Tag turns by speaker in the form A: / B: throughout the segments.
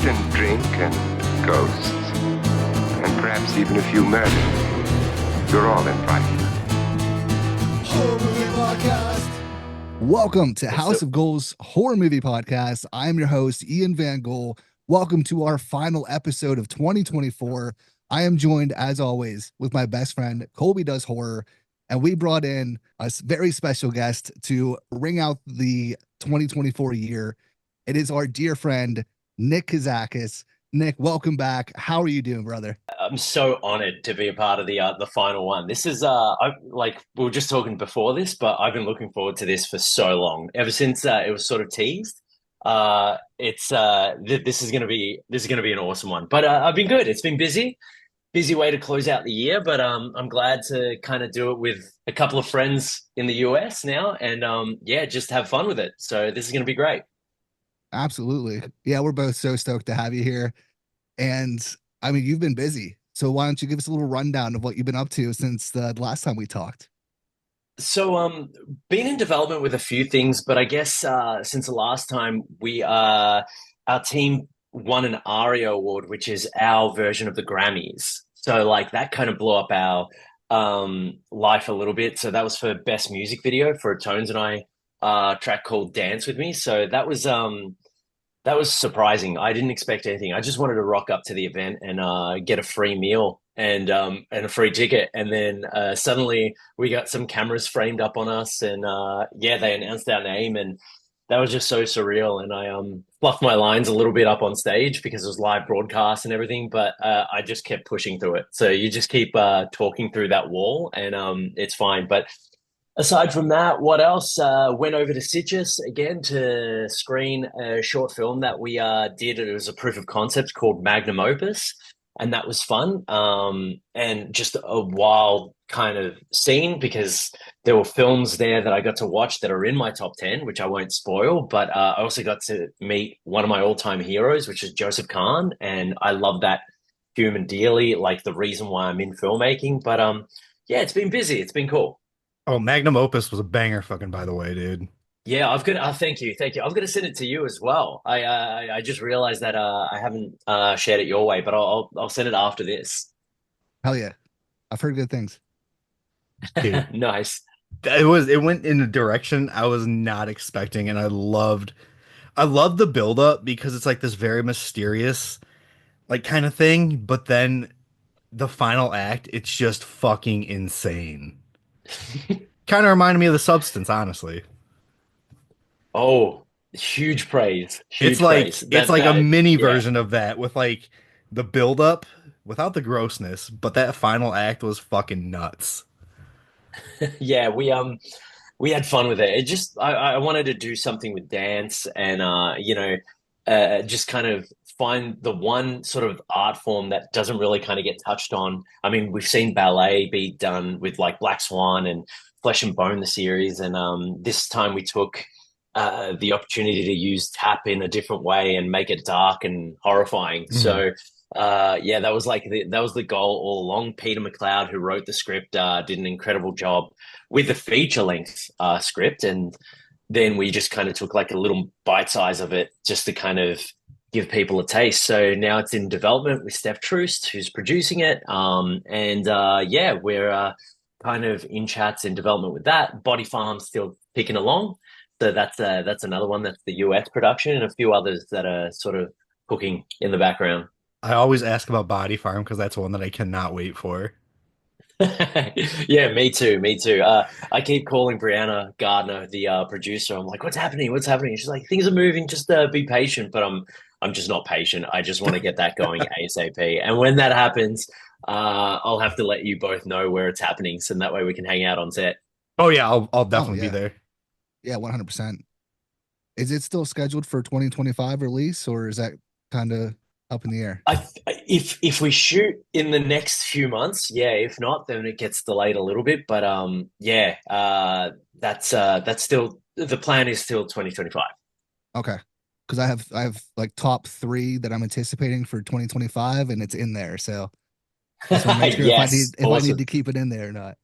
A: food and drink and ghosts, and perhaps even a few murders. You're all invited.
B: Horror Movie Podcast.
C: Welcome to House of Ghouls Horror Movie Podcast. I'm your host, Ian Van Gogh. Welcome to our final episode of 2024. I am joined, as always, with my best friend, Colby Does Horror, and we brought in a very special guest to ring out the 2024 year. It is our dear friend, Nick Kozakis. Nick, welcome back. How are you doing, brother?
D: I'm so honored to be a part of the final one. This is we were just talking before this, but I've been looking forward to this for so long, ever since it was sort of teased. This is gonna be an awesome one. But I've been good. It's been busy way to close out the year. But I'm glad to kind of do it with a couple of friends in the US now, and just have fun with it. So this is gonna be great.
C: Absolutely. Yeah, we're both so stoked to have you here. And I mean, you've been busy. So why don't you give us a little rundown of what you've been up to since the last time we talked?
D: So, been in development with a few things, but I guess since the last time our team won an ARIA award, which is our version of the Grammys. So, like that kind of blew up our life a little bit. So that was for best music video for a Tones and I track called "Dance with Me." So that was surprising. I didn't expect anything. I just wanted to rock up to the event and get a free meal and a free ticket. And then suddenly we got some cameras framed up on us, and they announced our name, and that was just so surreal. And I fluffed my lines a little bit up on stage because it was live broadcast and everything, but I just kept pushing through it. So you just keep talking through that wall, and it's fine. But aside from that, what else? Went over to Citrus again to screen a short film that we did. It was a proof of concept called Magnum Opus, and that was fun. And just a wild kind of scene because there were films there that I got to watch that are in my top 10, which I won't spoil. But I also got to meet one of my all-time heroes, which is Joseph Kahn, and I love that human dearly, like the reason why I'm in filmmaking. But it's been busy. It's been cool.
E: Oh, Magnum Opus was a banger fucking, by the way, dude.
D: Yeah, thank you. I'm gonna send it to you as well. I just realized that I haven't shared it your way, but I'll send it after this.
C: Hell yeah. I've heard good things.
E: Dude,
D: Nice.
E: it went in a direction I was not expecting, and I loved the build up because it's like this very mysterious like kind of thing, but then the final act, it's just fucking insane. Kind of reminded me of The Substance, honestly.
D: Oh, huge praise.
E: It's like a mini version of that with like the build up without the grossness, but that final act was fucking nuts.
D: Yeah, we had fun with it. It just I wanted to do something with dance and just kind of find the one sort of art form that doesn't really kind of get touched on. I mean, we've seen ballet be done with like Black Swan and Flesh and Bone, the series, and this time we took the opportunity to use tap in a different way and make it dark and horrifying.
E: Mm.
D: So that was the goal all along. Peter McLeod, who wrote the script, did an incredible job with the feature length script, and then we just kind of took like a little bite size of it just to kind of give people a taste. So now it's in development with Steph Troost, who's producing it. We're kind of in chats in development with that. Body Farm's still picking along. So that's another one. That's the US production, and a few others that are sort of cooking in the background.
E: I always ask about Body Farm because that's one that I cannot wait for.
D: Yeah, me too. I keep calling Brianna Gardner, the producer. I'm like, what's happening? She's like, things are moving. Just be patient. But I'm just not patient. I just want to get that going ASAP. And when that happens, I'll have to let you both know where it's happening, so that way we can hang out on set.
E: Oh yeah, I'll definitely be there.
C: Yeah, 100%. Is it still scheduled for 2025 release, or is that kind of up in the air?
D: If we shoot in the next few months, yeah. If not, then it gets delayed a little bit. But that's still the plan is still 2025.
C: Okay, because I have like top 3 that I'm anticipating for 2025, and it's in there. So just want to make sure
D: Yes,
C: if I need
D: awesome.
C: to keep it in there or not.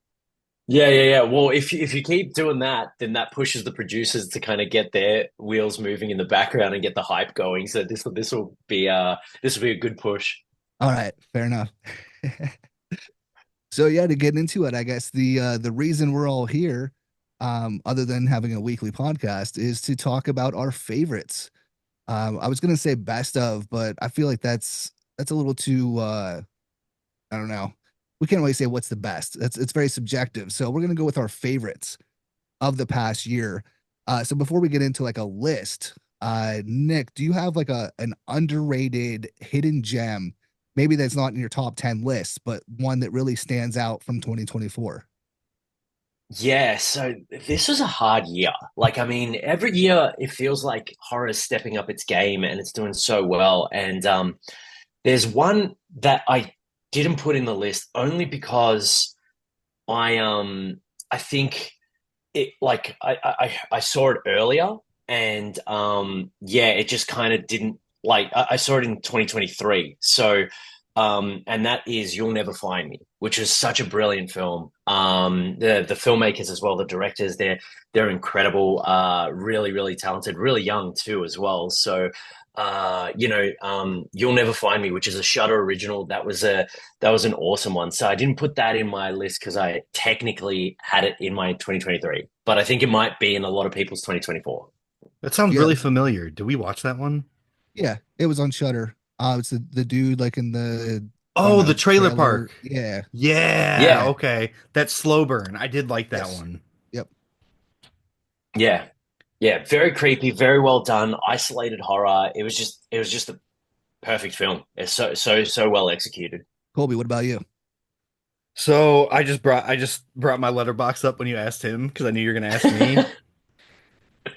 D: Yeah. Well, if you keep doing that, then that pushes the producers to kind of get their wheels moving in the background and get the hype going. So this will be a good push.
C: All right, fair enough. So yeah, to get into it, I guess the reason we're all here, other than having a weekly podcast, is to talk about our favorites. I was gonna say best of, but I feel like that's a little too I don't know. We can't really say what's the best. It's very subjective. So we're gonna go with our favorites of the past year. So before we get into like a list, Nick, do you have like an underrated hidden gem? Maybe that's not in your top 10 list, but one that really stands out from 2024.
D: Yeah, so this was a hard year. Like, I mean, every year it feels like horror is stepping up its game and it's doing so well. And there's one that I didn't put in the list only because I think it like I saw it earlier and yeah, it just kind of didn't like I saw it in 2023. So and that is You'll Never Find Me, which is such a brilliant film. The filmmakers as well, the directors, they're incredible, really talented, really young too as well. So You'll Never Find Me, which is a Shudder original, that was an awesome one. So I didn't put that in my list because I technically had it in my 2023, but I think it might be in a lot of people's 2024.
E: That sounds
C: Yeah,
E: really familiar. Did we watch that one?
C: yeah, it was on Shutter. It's the dude like in the I don't
E: Oh, the
C: know
E: trailer
C: trailer.
E: park.
C: Yeah,
E: Yeah,
D: Yeah,
E: okay. That slow burn. I did like that
C: yes,
E: one.
C: yep.
D: yeah, yeah. Very creepy, very well done, isolated horror. It was just a perfect film. It's so well executed.
C: Colby, what about you?
E: So I just brought my letterbox up when you asked him because I knew you were gonna ask me.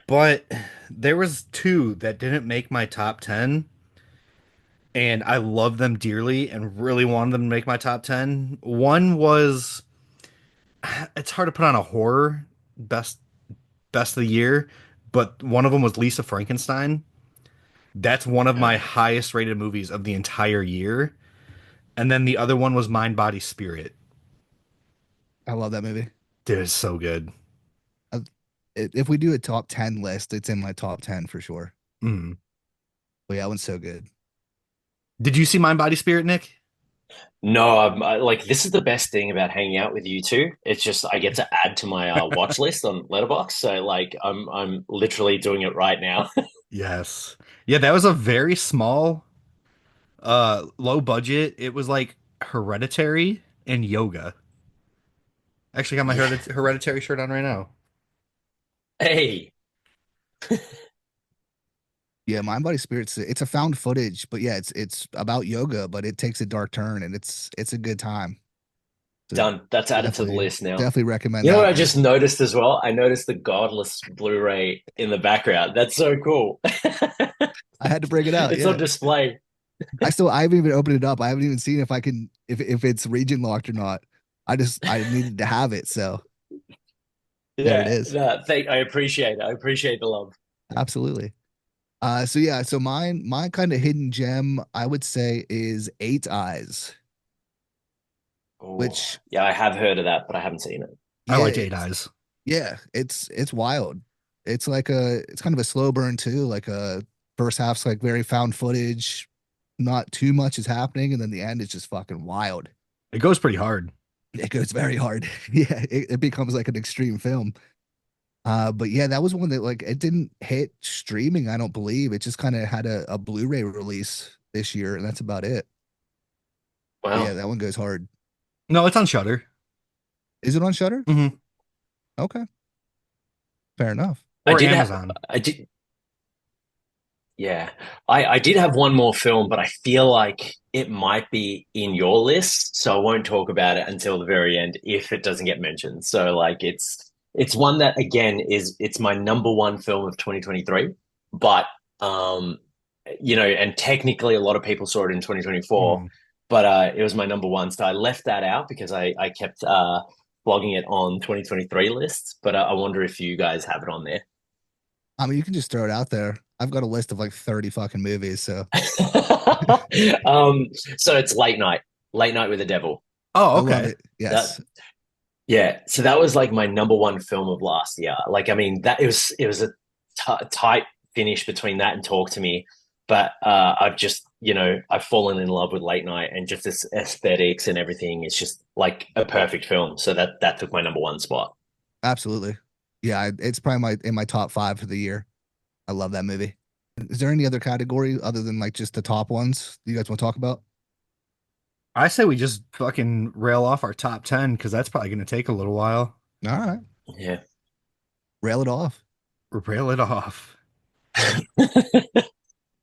E: But there was two that didn't make my top 10, and I love them dearly and really wanted them to make my top 10. One was it's hard to put on a horror best best of the year, but one of them was Lisa Frankenstein. That's one of my highest rated movies of the entire year. And then the other one was Mind Body Spirit.
C: I love that movie.
E: Dude, it's so good.
C: Uh, if we do a top 10 list, it's in my top 10 for sure.
E: Mm.
C: But yeah, that one's so good.
E: Did you see Mind Body Spirit, Nick?
D: No, like this is the best thing about hanging out with you two. It's just I get to add to my watch list on Letterboxd. So like I'm literally doing it right now.
E: Yes. Yeah, that was a very small, low budget. It was like Hereditary and Yoga. Actually got my
D: Yeah.
E: Hereditary shirt on right now.
D: Hey,
C: Yeah, Mind Body Spirits. It's a found footage, but yeah, it's about yoga, but it takes a dark turn and it's a good time. So
D: done. That's added to the
C: definitely
D: list now.
C: definitely recommend
D: You know what
C: that
D: I
C: one.
D: just noticed as well? I noticed the Godless Blu-ray in the background. That's so cool.
C: I had to break it out.
D: It's on
C: Yeah.
D: display.
C: I haven't even opened it up. I haven't even seen if I can if it's region locked or not. I needed to have it, so there it
D: Yeah,
C: is.
D: no, I appreciate it. I appreciate the love.
C: Absolutely. So yeah, so my kind of hidden gem I would say is Eight Eyes,
D: Oh,
C: which
D: yeah, I have heard of that, but I haven't seen it.
E: I
C: yeah,
E: liked Eight Eyes.
C: yeah, it's wild. It's kind of a slow burn too. Like first half's like very found footage, not too much is happening, and then the end is just fucking wild.
E: It goes pretty hard.
C: It goes very hard. Yeah, it becomes like an extreme film. But yeah, that was one that like it didn't hit streaming, I don't believe. It just kind of had a Blu-ray release this year, and that's about it. But yeah,
D: Wow.
C: that one goes hard.
E: No, it's on Shutter.
C: Is it on Shutter?
E: Hmm.
C: Okay, fair enough.
D: I
E: Or
D: did have
E: Amazon.
D: I did Yeah. I did have one more film, but I feel like it might be in your list, so I won't talk about it until the very end if it doesn't get mentioned. So like it's one that again it's my number one film of 2023, but um and technically a lot of people saw it in 2024,
E: Mm.
D: but it was my number one. So I left that out because I kept blogging it on 2023 lists, but I wonder if you guys have it on there.
C: I mean, you can just throw it out there. I've got a list of like 30 fucking movies, so
D: um, so it's late night with the devil.
E: Oh,
C: I love
E: okay.
C: it.
D: That
C: Yes.
D: Yeah, so that was like my number one film of last year. Like, I mean, that it was a tight finish between that and Talk to Me, but I've just I've fallen in love with Late Night and just this aesthetics and everything. It's just like a perfect film. So that took my number one spot.
C: Absolutely. Yeah, it's probably my top five for the year. I love that movie. Is there any other category other than like just the top ones you guys want to talk about?
E: I say we just fucking rail off our top 10 because that's probably going to take a little while.
C: All right,
D: Yeah.
C: rail it off.
E: Rail it off.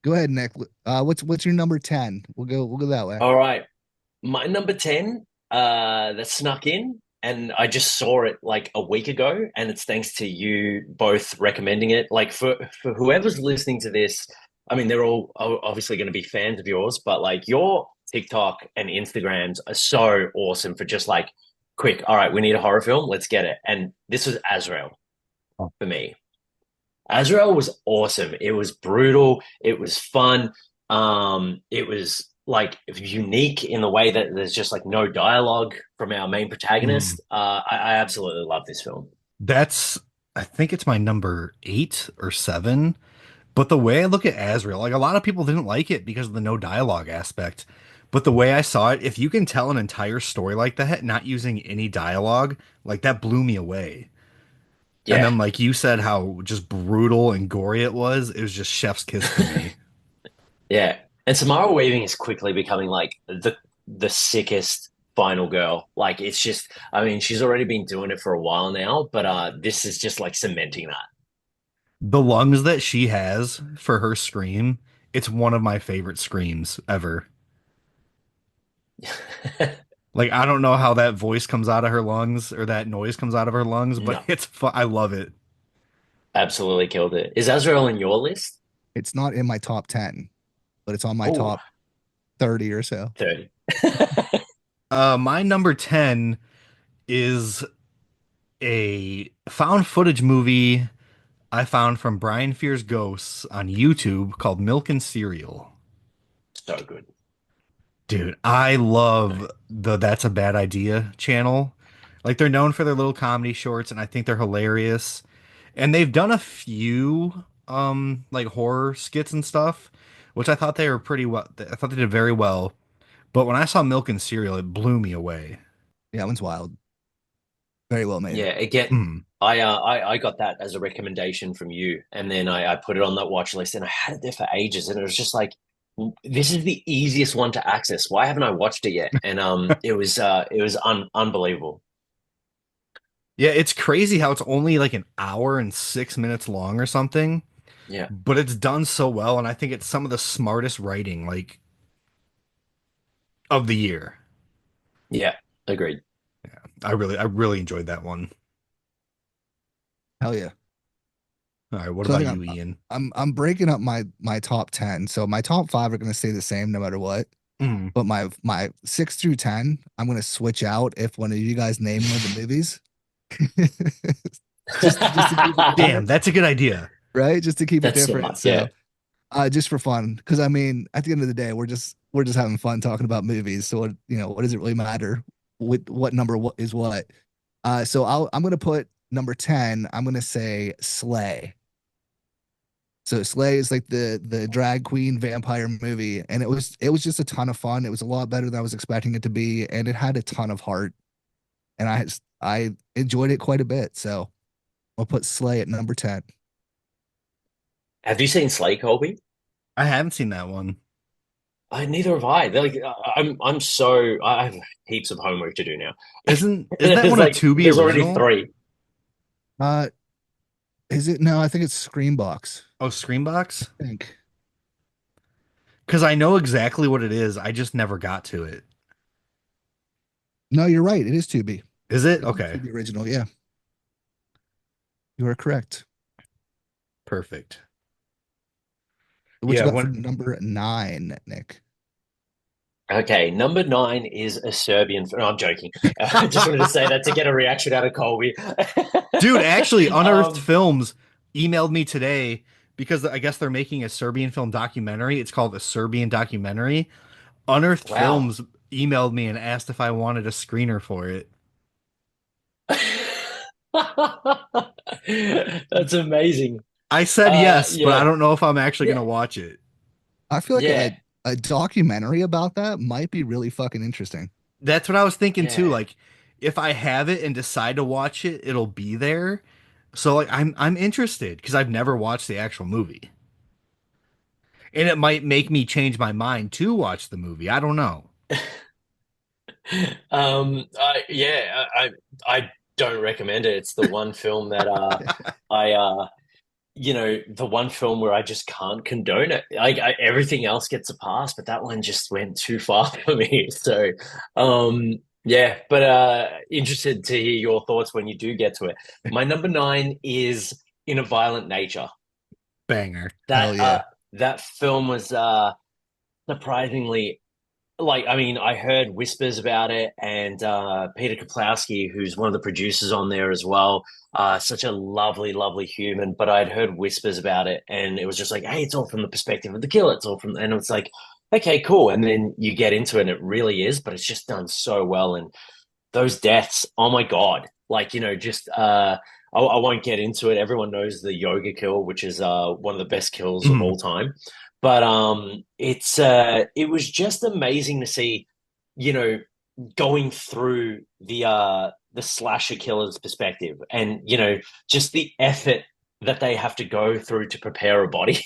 C: Go ahead, Nick. What's your number 10? We'll go that way.
D: All right. My number 10, that snuck in, and I just saw it like a week ago, and it's thanks to you both recommending it. Like for whoever's listening to this, I mean, they're all obviously going to be fans of yours, but like your TikTok and Instagrams are so awesome for just like quick, all right, we need a horror film, let's get it. And this was Azrael for me. Azrael was awesome. It was brutal. It was fun. It was like unique in the way that there's just like no dialogue from our main
E: Mm.
D: protagonist. I absolutely love this film.
E: That's, I think it's my number 8 or 7. But the way I look at Azrael, like a lot of people didn't like it because of the no dialogue aspect. But the way I saw it, if you can tell an entire story like that, not using any dialogue, like that blew me away. And
D: Yeah,
E: then, like you said, how just brutal and gory it was just chef's kiss for me.
D: yeah. And Samara Weaving is quickly becoming like the sickest final girl. Like it's just, I mean, she's already been doing it for a while now, but this is just like cementing
E: The lungs that she has for her scream, it's one of my favorite screams ever.
D: that.
E: Like I don't know how that voice comes out of her lungs or that noise comes out of her lungs, but
D: No,
E: it's fun. I love it.
D: absolutely killed it. Is Azrael in your list?
C: It's not in my top 10, but it's on my
D: Oh,
C: top 30 or so.
D: 30.
E: My number 10 is a found footage movie I found from Brian Fears Ghosts on YouTube called Milk and Cereal.
D: So good.
E: Dude, I love the That's a Bad Idea channel. Like they're known for their little comedy shorts and I think they're hilarious. And they've done a few like horror skits and stuff, which I thought they were pretty well. I thought they did very well. But when I saw Milk and Cereal, it blew me away.
C: Yeah, that one's wild. Very well made.
D: Yeah, again,
E: Mm.
D: I got that as a recommendation from you, and then I put it on that watch list, and I had it there for ages, and it was just like, this is the easiest one to access. Why haven't I watched it yet? And it was unbelievable.
E: Yeah, it's crazy how it's only like an hour and 6 minutes long or something,
D: Yeah,
E: but it's done so well, and I think it's some of the smartest writing like of the year.
D: yeah, agreed.
E: I really enjoyed that one.
C: Hell yeah.
E: All right, what
C: So I
E: about
C: think
E: you, Ian?
C: I'm breaking up my top 10. So my top five are gonna stay the same no matter what.
E: Mm.
C: But my 6 through 10, I'm gonna switch out if one of you guys name one of the movies. Just to keep it
E: Damn,
C: different,
E: that's a good idea.
C: right? Just to keep it
D: That's
C: different.
D: smart. Yeah,
C: So just for fun. Because I mean, at the end of the day, we're just having fun talking about movies. So what does it really matter? What number what is what? So I'm gonna put number 10, I'm gonna say Slay. So Slay is like the drag queen vampire movie, and it was just a ton of fun. It was a lot better than I was expecting it to be, and it had a ton of heart, and I enjoyed it quite a bit. So I'll put Slay at number 10.
D: have you seen Slay, Colby?
E: I haven't seen that one.
D: I neither have I. They're like, I'm so I have heaps of homework to do now.
E: Isn't that
D: There's
E: one a
D: like
E: Tubi
D: there's already
E: original?
D: three.
C: Uh, is it? No, I think it's Screambox.
E: Oh, Screambox?
C: I think.
E: Because I know exactly what it is. I just never got to it.
C: No, you're right. It is Tubi.
E: Is it?
C: It's
E: Okay.
C: Tubi original. Yeah, you are correct.
E: Perfect.
C: What you
E: Yeah,
C: got for
E: when
C: number 9, Nick?
D: Okay, number 9 is a Serbian. No, I'm joking. I just wanted to say that to get a reaction out of Colby.
E: dude, actually, Unearthed
D: Um,
E: Films emailed me today because I guess they're making a Serbian film documentary. It's called a Serbian documentary. Unearthed
D: wow.
E: Films emailed me and asked if I wanted a screener for it.
D: That's amazing.
E: I said yes, but I
D: Yeah,
E: don't know if I'm actually
D: yeah,
E: gonna watch it.
C: I feel like
D: yeah,
C: a documentary about that might be really fucking interesting.
E: That's what I was thinking too.
D: yeah.
E: Like, if I have it and decide to watch it, it'll be there. So like, I'm interested because I've never watched the actual movie, and it might make me change my mind to watch the movie. I don't know.
D: Yeah, I don't recommend it. It's the one film that I the one film where I just can't condone it. Everything else gets a pass, but that one just went too far for me. So, yeah, but interested to hear your thoughts when you do get to it. My number nine is In a Violent Nature.
E: Banger.
C: Hell
D: That
C: yeah.
D: that film was surprisingly I mean, I heard whispers about it, and Peter Kaplowski, who's one of the producers on there as well, such a lovely, lovely human. But I'd heard whispers about it, and it was just like, hey, it's all from the perspective of the killer. It's all from, and it's like, okay, cool. And then you get into it, and it really is, but it's just done so well. And those deaths, oh my God, just I won't get into it. Everyone knows the yoga kill, which is one of the best kills of
E: Mhm.
D: all time. But it was just amazing to see, you know, going through the slasher killer's perspective, and just the effort that they have to go through to prepare a body.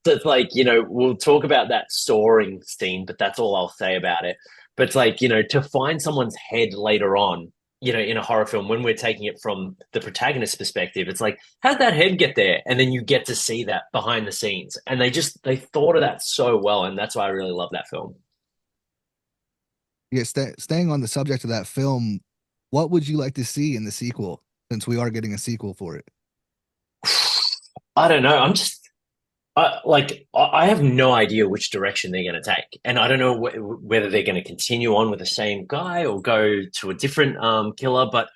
D: So it's like, we'll talk about that soaring scene, but that's all I'll say about it. But it's like, to find someone's head later on, in a horror film, when we're taking it from the protagonist's perspective, it's like, how'd that head get there? And then you get to see that behind the scenes. And they thought of that so well. And that's why I really love that film.
C: Yeah, staying on the subject of that film, what would you like to see in the sequel since we are getting a sequel for it?
D: I don't know. I have no idea which direction they're going to take, and I don't know whether they're going to continue on with the same guy or go to a different killer. But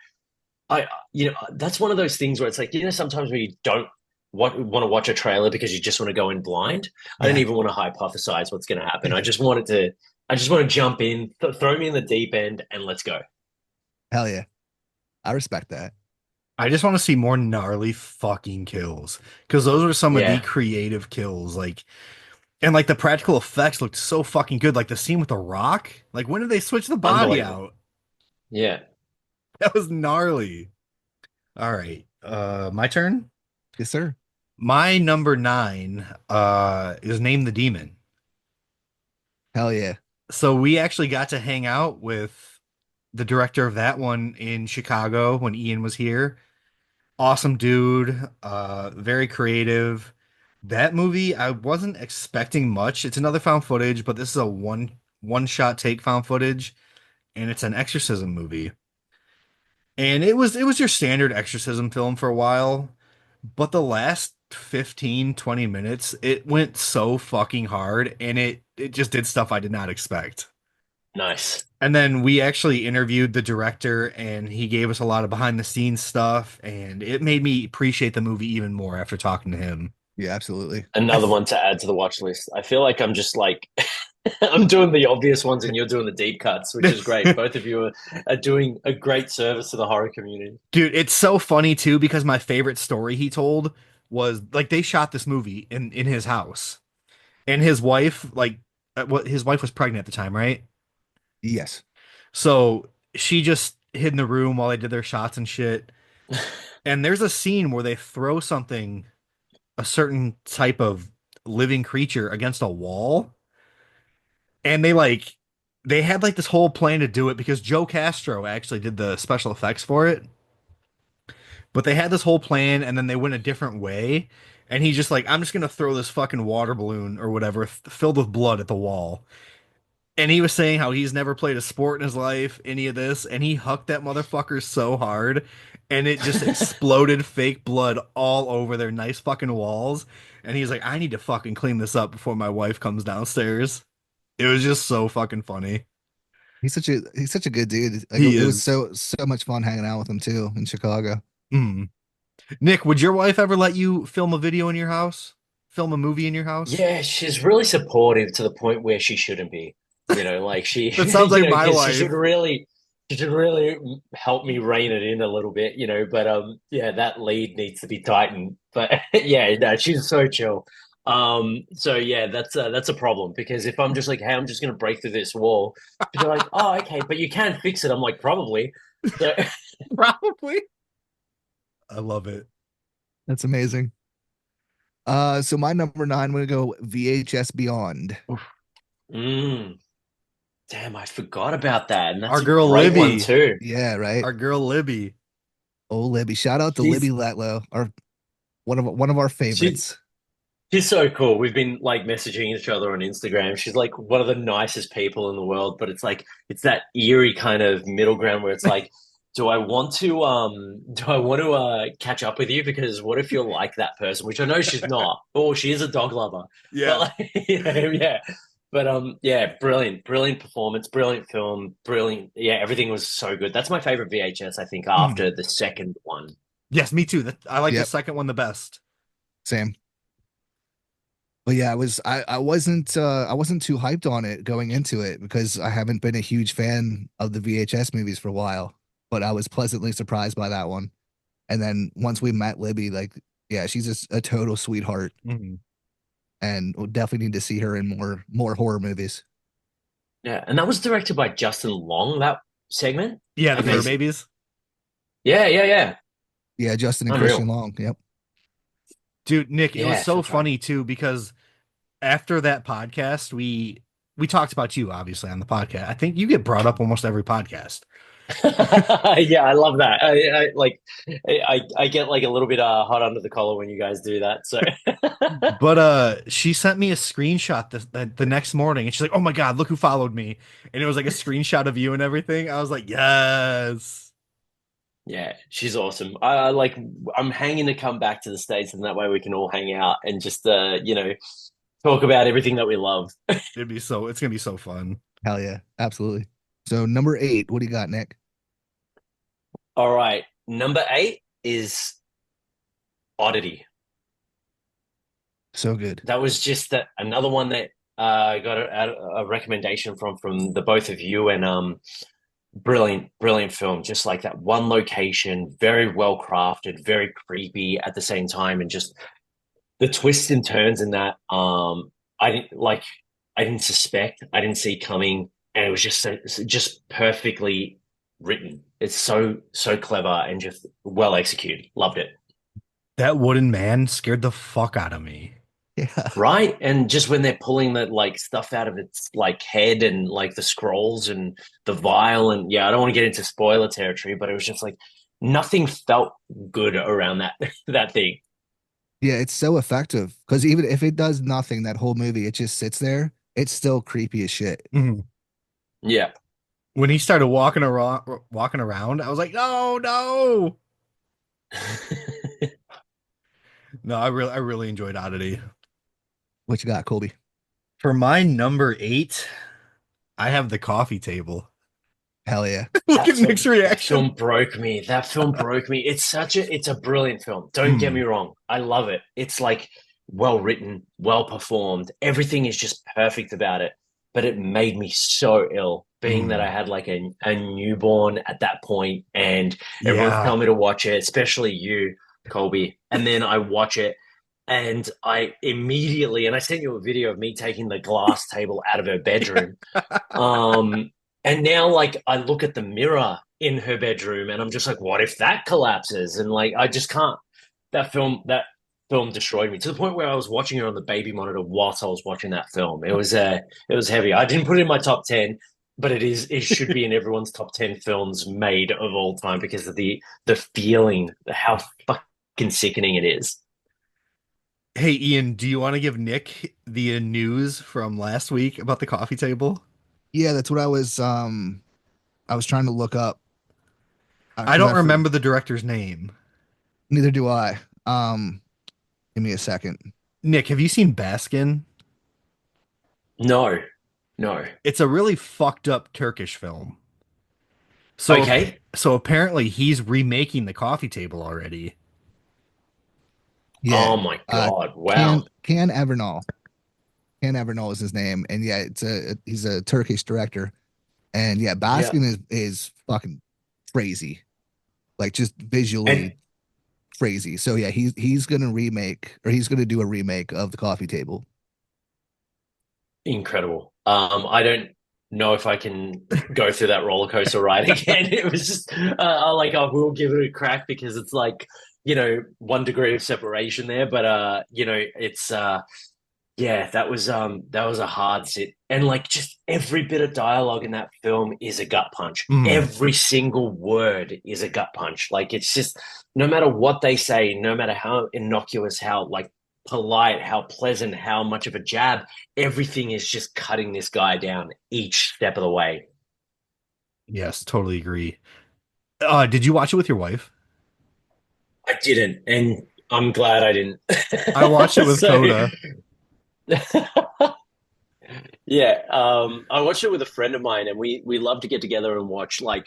D: that's one of those things where it's like, sometimes when you don't want to watch a trailer because you just want to go in blind. I don't
C: Yeah,
D: even want to hypothesize what's going to happen. I just want to jump in, throw me in the deep end, and let's go.
C: hell yeah. I respect that.
E: I just want to see more gnarly fucking kills because those are some of the
D: Yeah,
E: creative kills. Like, and like the practical effects looked so fucking good. Like the scene with the rock. Like, when did they switch the body
D: unbelievable.
E: out?
D: Yeah,
E: That was gnarly. All right. My turn.
C: Yes, sir.
E: My number nine is Name the Demon.
C: Hell yeah.
E: So we actually got to hang out with the director of that one in Chicago when Ian was here. Awesome dude, very creative. That movie, I wasn't expecting much. It's another found footage, but this is a one shot take found footage, and it's an exorcism movie. And it was your standard exorcism film for a while, but the last 15 20 minutes, it went so fucking hard, and it just did stuff I did not expect.
D: nice.
E: And then we actually interviewed the director, and he gave us a lot of behind the scenes stuff, and it made me appreciate the movie even more after talking to him.
C: Yeah, absolutely.
E: I
D: Another one to add to the watch list. I feel like I'm just like I'm doing the obvious ones and you're doing the deep cuts, which is great. Both of you are doing a great service to the horror community.
E: Dude, it's so funny too because my favorite story he told was like they shot this movie in his house, and his wife what his wife was pregnant at the time, right?
C: Yes.
E: So she just hid in the room while they did their shots and shit. And there's a scene where they throw something, a certain type of living creature against a wall, and they had like this whole plan to do it because Joe Castro actually did the special effects for it. But they had this whole plan and then they went a different way. And he's just like, I'm just gonna throw this fucking water balloon or whatever filled with blood at the wall. And he was saying how he's never played a sport in his life, any of this, and he hucked that motherfucker so hard, and it just exploded fake blood all over their nice fucking walls. And he's like, I need to fucking clean this up before my wife comes downstairs. It was just so fucking funny.
C: He's such a good dude. Like
E: He
C: it was
E: is.
C: so much fun hanging out with him too in Chicago.
E: Mm. Nick, would your wife ever let you film a video in your house? Film a movie in your house?
D: Yeah, she's really supportive to the point where she shouldn't be. Like she,
E: That sounds like my
D: because she should
E: wife.
D: really. She should really help me rein it in a little bit, But yeah, that lead needs to be tightened. But yeah, no, she's so chill. So yeah, that's a problem because if I'm just like, hey, I'm just gonna break through this wall, she's like, oh, okay, but you can fix it. I'm like, probably. So
E: Probably. I love it.
C: That's amazing. So my number nine, I'm gonna go VHS Beyond.
D: mm, damn, I forgot about that, and that's
E: Our
D: a
E: girl
D: great one
E: Libby.
D: too.
C: Yeah, right.
E: Our girl Libby.
C: Oh, Libby. Shout out to Libby
E: She's
C: Letlow, our one of our
D: She
C: favorites.
D: She's so cool. We've been like messaging each other on Instagram. She's like one of the nicest people in the world, but it's that eerie kind of middle ground where it's like, do I want to catch up with you? Because what if you're like that person? Which I know she's not. Oh, she is a dog lover. But
E: yeah.
D: like yeah. But yeah, brilliant, brilliant performance, brilliant film, brilliant. Yeah, everything was so good. That's my favorite VHS, I think,
C: Mm,
D: after the second one.
E: Yes, me too. I like the
C: yep,
E: second one the best.
C: same. But yeah, I wasn't too hyped on it going into it because I haven't been a huge fan of the VHS movies for a while. But I was pleasantly surprised by that one. And then once we met Libby, like, yeah, she's just a total sweetheart,
E: Mhm.
C: and we'll definitely need to see her in more horror movies.
D: Yeah, and that was directed by Justin Long, that segment.
E: Yeah, the fur
D: Amazing.
E: babies.
D: Yeah, yeah, yeah.
C: Yeah, Justin and Christian
D: Unreal.
C: Long. Yep.
E: Dude, Nick, it was
D: Yeah,
E: so
D: for sure.
E: funny too because after that podcast, we talked about you obviously on the podcast. I think you get brought up almost every podcast.
D: Yeah, I love that. I like I get like a little bit hot under the collar when you guys do that. So
E: But she sent me a screenshot the next morning and she's like, "Oh my God, look who followed me." And it was like a screenshot of you and everything. I was like, "Yes."
D: yeah, she's awesome. I like I'm hanging to come back to the States and that way we can all hang out and just talk about everything that we love.
E: It's gonna be so fun.
C: Hell yeah, absolutely. So number eight, what do you got, Nick?
D: All right. Number eight is Oddity.
C: So good.
D: That was just another one that I got a recommendation from the both of you and brilliant, brilliant film. Just like that one location, very well crafted, very creepy at the same time, and just the twists and turns in that. I didn't suspect, I didn't see coming, and it was just perfectly written. It's so clever and just well executed. Loved it.
E: That wooden man scared the fuck out of me.
C: Yeah.
D: Right. And just when they're pulling the like stuff out of its like head and like the scrolls and the vial and yeah, I don't want to get into spoiler territory, but it was just like nothing felt good around that that thing.
C: Yeah, it's so effective because even if it does nothing, that whole movie, it just sits there. It's still creepy as shit.
E: Mhm.
D: Yeah.
E: When he started walking around, I was like, "No, no." No, I really enjoyed Oddity.
C: What you got, Colby?
E: For my number 8, I have The Coffee Table.
C: Hell yeah.
E: Look
D: That
E: at
D: film
E: Nick's
D: that
E: reaction.
D: film broke me. That film broke me. It's a brilliant film. Don't get
E: Hmm.
D: me wrong. I love it. It's like well written, well performed. Everything is just perfect about it. But it made me so ill, being that I
E: Hmm.
D: had like a newborn at that point and everyone's
E: Yeah.
D: telling me to watch it, especially you, Colby. And then I watch it and I immediately and I sent you a video of me taking the glass table out of her bedroom. Um, and now, like, I look at the mirror in her bedroom and I'm just like, what if that collapses? And like, I just can't. That film destroyed me to the point where I was watching her on the baby monitor whilst I was watching that film. It was heavy. I didn't put it in my top 10, but it should be in everyone's top 10 films made of all time because of the feeling, how fucking sickening it is.
E: Hey, Ian, do you want to give Nick the news from last week about the coffee table?
C: Yeah, that's what I was trying to look up
E: I
C: because
E: don't remember the director's name.
C: neither do I. Give me a second.
E: Nick, have you seen Baskin?
D: No, no.
E: It's a really fucked up Turkish film. So
D: Okay.
E: so apparently he's remaking the coffee table already.
C: Yeah.
D: Oh my
C: Uh
D: God. Wow.
C: Can Evernal. Ken Evernol is his name, and yeah, he's a Turkish director. And yeah,
D: Yeah.
C: Baskin is fucking crazy, like just visually
D: And
C: crazy. So yeah, he's gonna remake, or he's gonna do a remake of the Coffee Table.
D: incredible. I don't know if I can go through that roller coaster ride again. It was just like I will give it a crack because it's like, 1 degree of separation there, but it's yeah, that was a hard sit. And like just every bit of dialogue in that film is a gut punch.
E: Mm.
D: Every single word is a gut punch. Like it's just no matter what they say, no matter how innocuous, how like polite, how pleasant, how much of a jab, everything is just cutting this guy down each step of the way.
E: Yes, totally agree. Did you watch it with your wife?
D: I didn't, and I'm glad I didn't.
E: I watched it with
D: So
E: Coda.
D: yeah, I watched it with a friend of mine, and we love to get together and watch like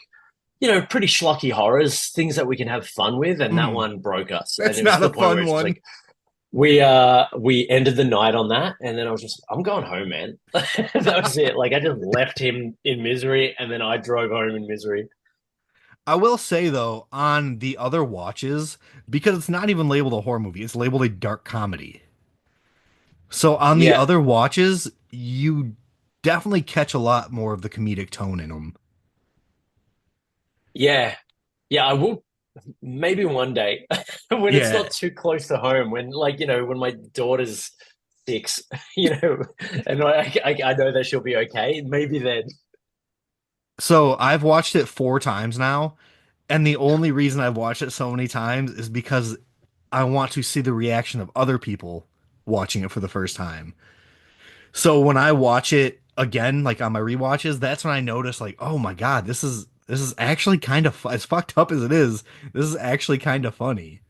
D: pretty schlocky horrors, things that we can have fun with, and that
E: Mm,
D: one broke us. And
E: that's
D: it was
E: not
D: to
E: a
D: the point where
E: fun
D: it's just
E: one.
D: like we ended the night on that, and then I was just, I'm going home, man. That was it. Like I just left him in misery, and then I drove home in misery.
E: I will say though, on the other watches, because it's not even labeled a horror movie, it's labeled a dark comedy. So on the
D: Yeah,
E: other watches, you definitely catch a lot more of the comedic tone in them.
D: yeah, yeah. I will maybe one day when it's
E: Yeah.
D: not too close to home, when like when my daughter's 6, and I know that she'll be okay. Maybe then.
E: So I've watched it 4 times now, and the only reason I've watched it so many times is because I want to see the reaction of other people watching it for the first time. So when I watch it again, like on my rewatches, that's when I notice, like, oh my God, this is actually kind of as fucked up as it is. This is actually kind of funny.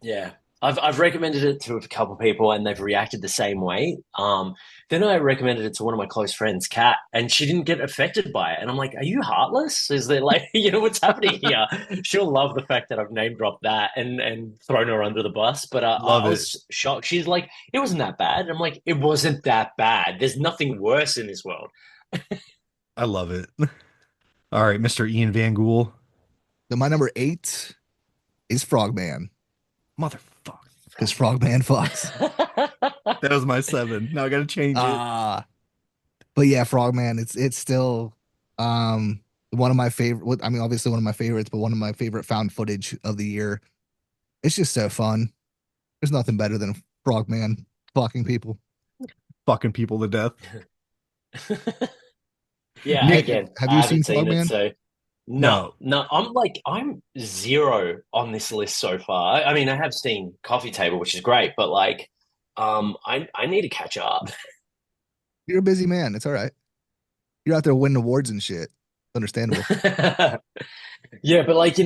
D: Yeah. I've recommended it to a couple of people and they've reacted the same way. Then I recommended it to one of my close friends, Kat, and she didn't get affected by it. And I'm like, are you heartless? Is there like, what's happening here? She'll love the fact that I've name dropped that and thrown her under the bus. But
E: Love
D: I
E: it.
D: was shocked. She's like, it wasn't that bad. I'm like, it wasn't that bad. There's nothing worse in this world.
E: I love it. All right, Mr. Ian Van Gool.
C: So my number 8 is Frogman,
E: Motherfucker.
C: because Frogman fucks.
E: That was my 7. Now I gotta change it.
C: But yeah, Frogman, it's still one of my favorite. I mean, obviously one of my favorites, but one of my favorite found footage of the year. It's just so fun. There's nothing better than Frogman fucking people.
E: Fucking people to death.
D: Yeah,
C: Nick,
D: again,
C: have
D: I
C: you
D: haven't
C: seen
D: seen it,
C: Frogman?
D: so no,
E: No.
D: no. I'm 0 on this list so far. I mean, I have seen Coffee Table, which is great, but like, I need to catch up.
C: You're a busy man. It's all right. You're out there winning awards and shit. Understandable.
D: Yeah, but like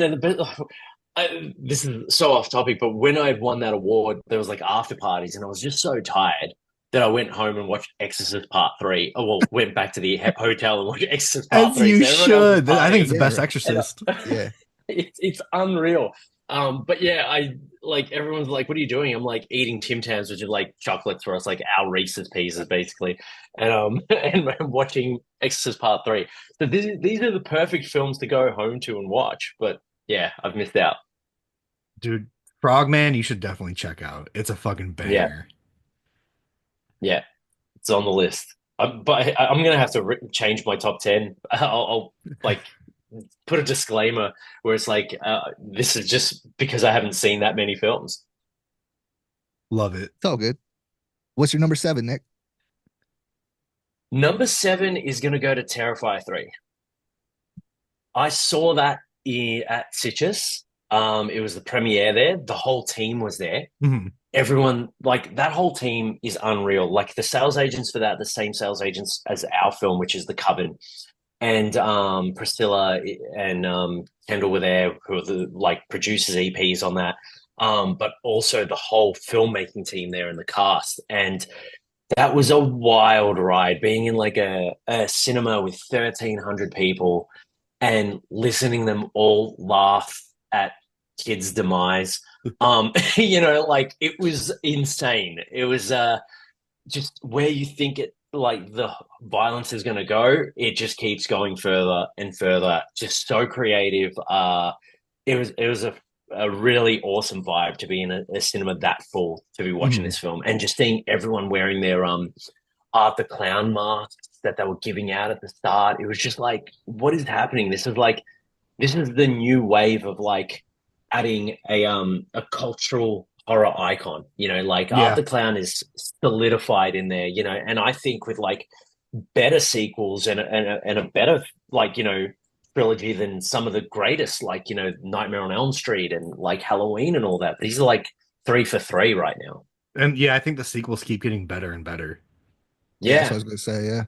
D: this is so off topic, but when I won that award, there was like after parties, and I was just so tired that I went home and watched Exorcist Part 3. Oh, well, went back to the hotel and watched Exorcist Part
E: As
D: 3.
E: you
D: So everyone else was
E: should. I think it's
D: partying,
E: the
C: Yeah,
E: best
C: right.
D: and
E: Exorcist.
C: Yeah.
D: it's unreal. But yeah, I like everyone's like, "What are you doing?" I'm like eating Tim Tams, which are like chocolates for us, like our Reese's Pieces, basically, and and watching Exorcist Part 3. So these are the perfect films to go home to and watch. But yeah, I've missed out.
E: Dude, Frogman, you should definitely check out. It's a fucking
D: Yeah,
E: banger.
D: yeah, it's on the list. But I'm gonna have to change my top 10. I'll like put a disclaimer where it's like, this is just because I haven't seen that many films.
E: Love it.
C: It's all good. What's your number 7, Nick?
D: Number 7 is going to go to Terrifier 3. I saw that at Citrus. It was the premiere there. The whole team was there.
E: Mhm.
D: Everyone, like that whole team is unreal. Like the sales agents for that, the same sales agents as our film, which is The Coven. And Priscilla and Kendall were there, who are the like producers, EPs on that. But also the whole filmmaking team there and the cast. And that was a wild ride, being in like a cinema with 1,300 people and listening them all laugh at kids' demise. Like it was insane. It was just where you think it like the violence is going to go, it just keeps going further and further. Just so creative. It was a really awesome vibe to be in a cinema that full to be watching this film and just seeing everyone wearing their Art the Clown masks that they were giving out at the start. It was just like, what is happening? This is the new wave of like adding a cultural horror icon, like Art
E: Yeah.
D: the Clown is solidified in there, and I think with like better sequels and a better like, trilogy than some of the greatest, like, Nightmare on Elm Street and like Halloween and all that. These are like 3 for 3 right now.
E: And yeah, I think the sequels keep getting better and better.
C: Yeah, that's
D: Yeah.
C: what I was gonna say. Yeah,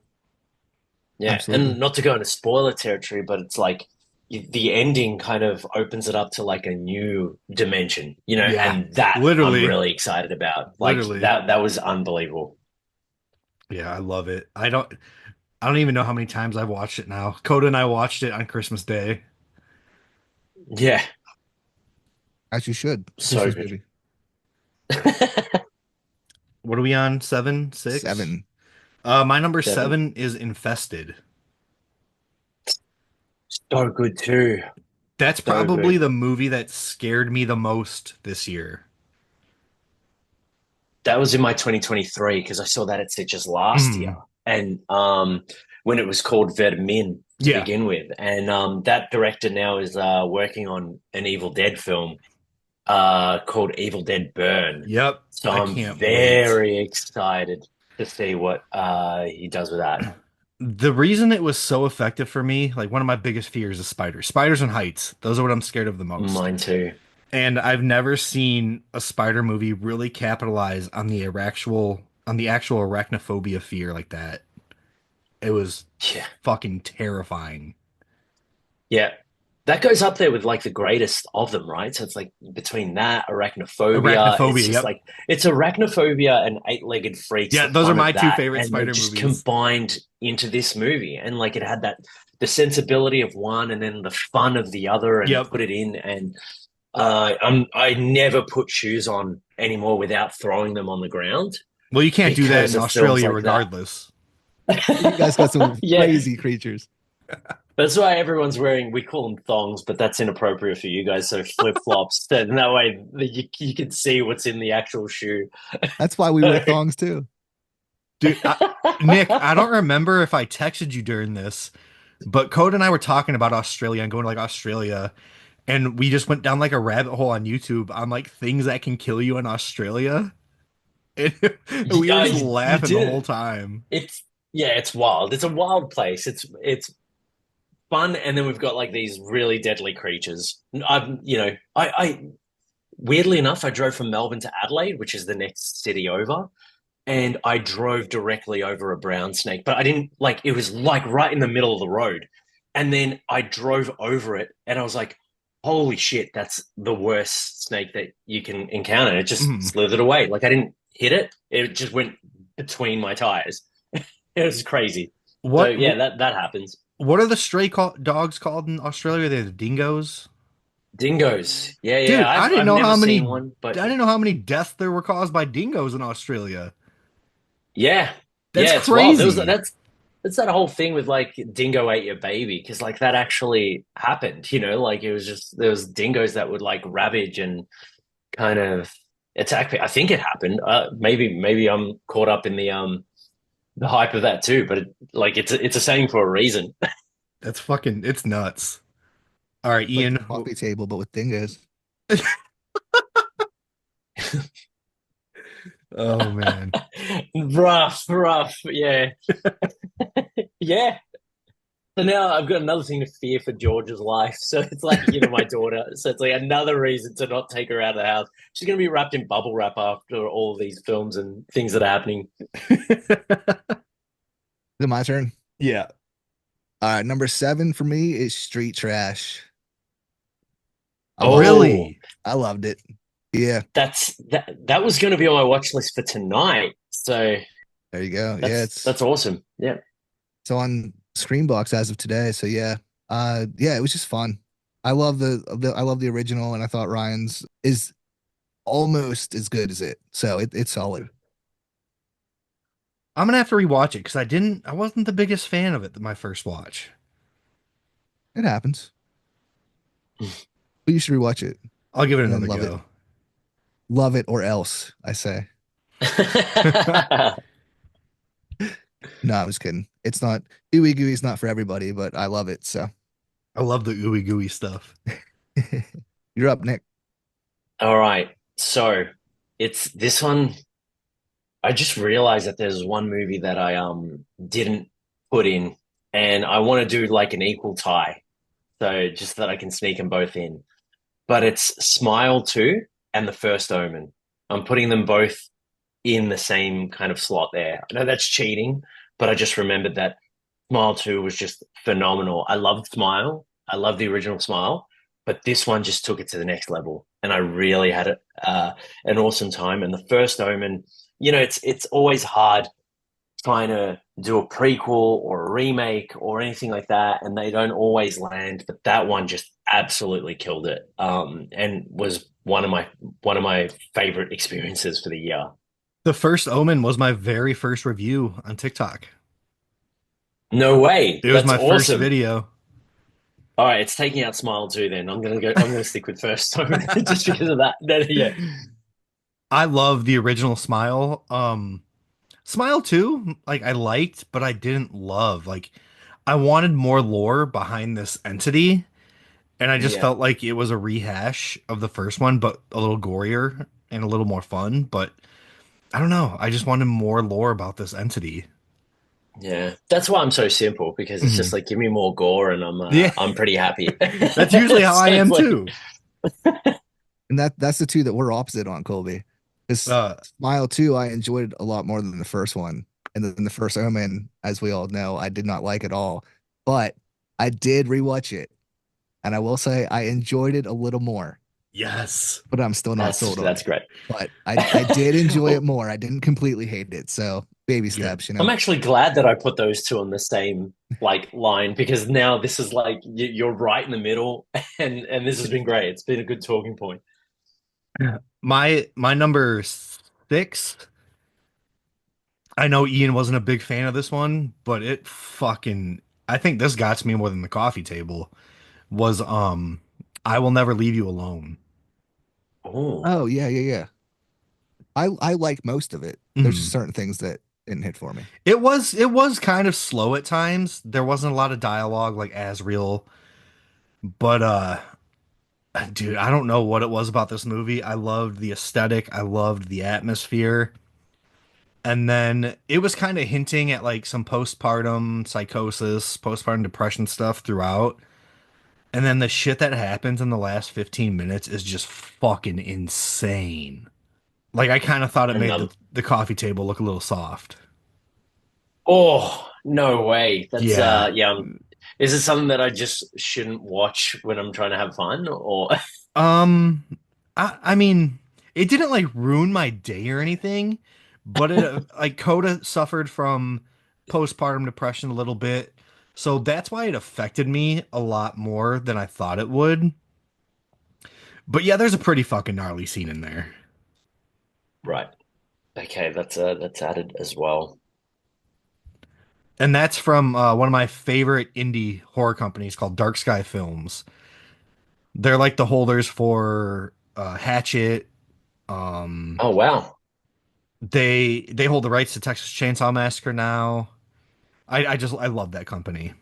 D: Yeah.
C: absolutely.
D: And not to go into spoiler territory, but it's like the ending kind of opens it up to like a new dimension,
E: Yeah.
D: and that I'm
E: Literally.
D: really excited about. Like
E: Literally.
D: that was unbelievable.
E: Yeah, I love it. I don't even know how many times I've watched it now. Coda and I watched it on Christmas Day.
D: Yeah.
C: As you should.
D: So
C: Christmas
D: good.
C: movie.
E: What are we on? 7, 6?
C: 7.
E: My number
D: 7.
E: 7 is Infested.
D: So good too.
E: That's
D: So
E: probably
D: good.
E: the movie that scared me the most this year.
D: That was in my 2023 because I saw that at Sitges last year.
E: Mm.
D: And when it was called Vermin to
E: Yeah.
D: begin with. And that director now is working on an Evil Dead film called Evil Dead Burn.
E: Yep.
D: So
E: I
D: I'm
E: can't wait.
D: very excited to see what he does with that.
E: The reason it was so effective for me, like one of my biggest fears is spiders. Spiders and heights. Those are what I'm scared of the most.
D: Mine too.
E: And I've never seen a spider movie really capitalize on the actual arachnophobia fear like that. It was
D: Yeah.
E: fucking terrifying.
D: Yeah. That goes up there with like the greatest of them, right? So it's like between that, arachnophobia, it's
E: Arachnophobia,
D: just
E: yep.
D: like it's arachnophobia and eight-legged freaks,
E: Yeah,
D: the
E: those are
D: fun
E: my
D: of
E: two
D: that,
E: favorite
D: and they
E: spider
D: just
E: movies.
D: combined into this movie. And like it had the sensibility of one and then the fun of the other and
E: Yep.
D: put it in. And I never put shoes on anymore without throwing them on the ground
E: Well, you can't do that
D: because
E: in
D: of films
E: Australia
D: like that.
E: regardless.
C: You guys got some
D: Yeah.
C: crazy creatures.
D: That's why everyone's wearing, we call them thongs, but that's inappropriate for you guys. So flip-flops. And that way you can see what's in the actual shoe.
C: That's why we wear thongs too.
E: Dude, Nick, I don't remember if I texted you during this, but Code and I were talking about Australia and going to like Australia, and we just went down like a rabbit hole on YouTube on like things that can kill you in Australia. And we were
D: Yeah,
E: just
D: you
E: laughing the
D: did.
E: whole time.
D: It's wild. It's a wild place. It's fun, and then we've got like these really deadly creatures. I weirdly enough, I drove from Melbourne to Adelaide, which is the next city over, and I drove directly over a brown snake, but I didn't like it was like right in the middle of the road. And then I drove over it and I was like, holy shit, that's the worst snake that you can encounter. It just slithered away. Like I didn't hit it. It just went between my tires. It was crazy.
E: What?
D: So yeah, that happens.
E: What are the stray dogs called in Australia? They're the dingoes.
D: Dingoes. Yeah,
E: Dude,
D: yeah.
E: I didn't
D: I've
E: know
D: never
E: how many.
D: seen one,
E: I
D: but
E: didn't know how many deaths there were caused by dingoes in Australia.
D: yeah,
E: That's
D: yeah, it's wild.
E: crazy.
D: That's that whole thing with like dingo ate your baby because like that actually happened. Like it was just there was dingoes that would like ravage and kind of attack. I think it happened. Maybe I'm caught up in the hype of that too. But it's a saying for a reason.
E: That's fucking. It's nuts. All right,
C: Like
E: Ian.
C: the coffee table, but with dingoes.
E: Oh man.
D: rough, yeah, yeah. So now I've got another thing to fear for George's life. So it's like, my daughter. So it's like another reason to not take her out of the house. She's going to be wrapped in bubble wrap after all of these films and things that are happening.
C: Is it my turn?
E: Yeah.
C: All right, number 7 for me is Street Trash.
E: Oh, really?
C: I loved it. Yeah.
D: That was going to be on my watch list for tonight. So
C: There you go.
D: that's awesome. Yeah.
C: It's on Screenbox as of today. So yeah. It was just fun. I love the original, and I thought Ryan's is almost as good as it. So it's solid.
E: I'm gonna have to rewatch it because I wasn't the biggest fan of it my first watch.
C: It happens, but you should rewatch it
E: I'll give it
C: and then
E: another go.
C: love it or else. I say. No, I was kidding. It's not ooey gooey is not for everybody, but I love it. So
E: I love the ooey gooey stuff.
C: you're up, Nick.
D: All right. So it's this one. I just realized that there's one movie that I didn't put in, and I want to do like an equal tie. So just that I can sneak them both in. But it's Smile 2 and The First Omen. I'm putting them both in the same kind of slot there. I know that's cheating, but I just remembered that Smile 2 was just phenomenal. I loved Smile. I love the original Smile, but this one just took it to the next level. And I really had an awesome time. And The First Omen, it's always hard trying to do a prequel or a remake or anything like that, and they don't always land. But that one just absolutely killed it, and was one of my favorite experiences for the year.
E: The First Omen was my very first review on TikTok.
D: No way,
E: It was
D: that's
E: my first
D: awesome.
E: video.
D: All right, it's taking out Smile too. Then I'm gonna stick with First Time just because of that. Yeah,
E: I love the original Smile. Smile 2, like I liked, but I didn't love. Like I wanted more lore behind this entity, and I just
D: yeah,
E: felt like it was a rehash of the first one, but a little gorier and a little more fun. But I don't know. I just wanted more lore about this entity.
D: yeah. That's why I'm so simple, because it's just
E: Mhm.
D: like give me more gore and I'm uh,
E: Yeah,
D: I'm pretty happy.
E: that's usually how I
D: So it's
E: am
D: like,
E: too.
C: And that's the two that we're opposite on, Colby. This
E: Uh,
C: Smile 2, I enjoyed a lot more than the first one. And then the first Omen, as we all know, I did not like at all. But I did rewatch it. And I will say I enjoyed it a little more,
E: yes.
C: but I'm still not
D: that's
C: sold on
D: that's
C: it.
D: great.
C: But I did enjoy it more. I didn't completely hate it. So baby
E: Good.
C: steps,
D: I'm actually glad that I put those two on the same like line, because now this is like you're right in the middle, and this has been great. It's been a good talking point.
E: My number 6. I know Ian wasn't a big fan of this one, but it fucking I think this got to me more than the coffee table was I Will Never Leave You Alone.
D: Oh,
C: Oh yeah, yeah, yeah. I like most of it. There's just
E: Mhm.
C: certain things that didn't hit for me.
E: It was kind of slow at times. There wasn't a lot of dialogue like as real, but dude, I don't know what it was about this movie. I loved the aesthetic, I loved the atmosphere. And then it was kind of hinting at like some postpartum psychosis, postpartum depression stuff throughout. And then the shit that happens in the last 15 minutes is just fucking insane. Like I kind of thought it
D: and
E: made the coffee table look a little soft.
D: oh, no way. That's
E: Yeah.
D: yeah. Is it something that I just shouldn't watch when I'm trying to have fun, or
E: Um I mean, it didn't like ruin my day or anything, but it like Coda suffered from postpartum depression a little bit. So that's why it affected me a lot more than I thought it would. But yeah, there's a pretty fucking gnarly scene in there.
D: right? Okay, that's added as well.
E: And that's from one of my favorite indie horror companies called Dark Sky Films. They're like the holders for Hatchet. Um,
D: Oh wow.
E: they hold the rights to Texas Chainsaw Massacre now. I love that company.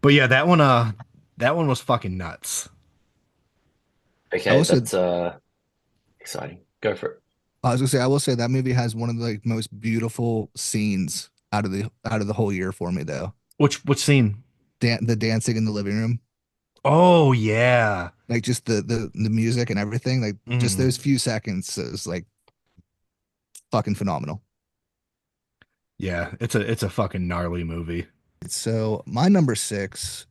E: But yeah, that one was fucking nuts.
C: I
D: Okay,
C: also
D: that's exciting. Go for it.
C: I was gonna say I will say that movie has one of the like most beautiful scenes out of the whole year for me though.
E: Which scene?
C: The dancing in the living room,
E: Oh yeah.
C: like just the music and everything, like just
E: Mm.
C: those few seconds is like fucking phenomenal.
E: Yeah, it's a fucking gnarly movie.
C: So my number six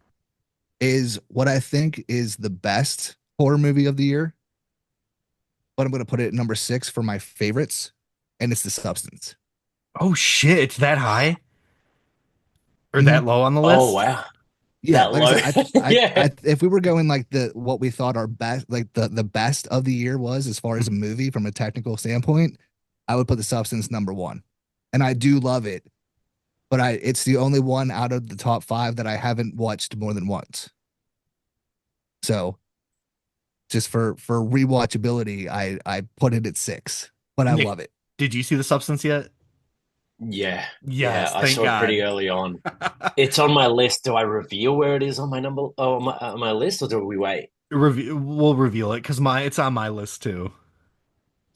C: is what I think is the best horror movie of the year, but I'm gonna put it at number six for my favorites, and it's The Substance.
E: Oh shit, it's that high or that
C: Mhm.
E: low on the
D: Oh
E: list?
D: wow,
C: Yeah,
D: that
C: like I
D: low.
C: said,
D: Yeah.
C: if we were going like the what we thought our best, like the best of the year was as far as a
E: Mhm.
C: movie from a technical standpoint, I would put The Substance number one, and I do love it but it's the only one out of the top five that I haven't watched more than once. So just for rewatchability, I put it at 6, but I
E: Nick,
C: love it.
E: did you see The Substance yet?
D: Yeah, yeah,
E: Yes,
D: I
E: thank
D: saw it pretty
E: God.
D: early on. It's on my list. Do I reveal where it is on my number? Oh, on my list, or do we wait?
E: We'll reveal it because it's on my list too.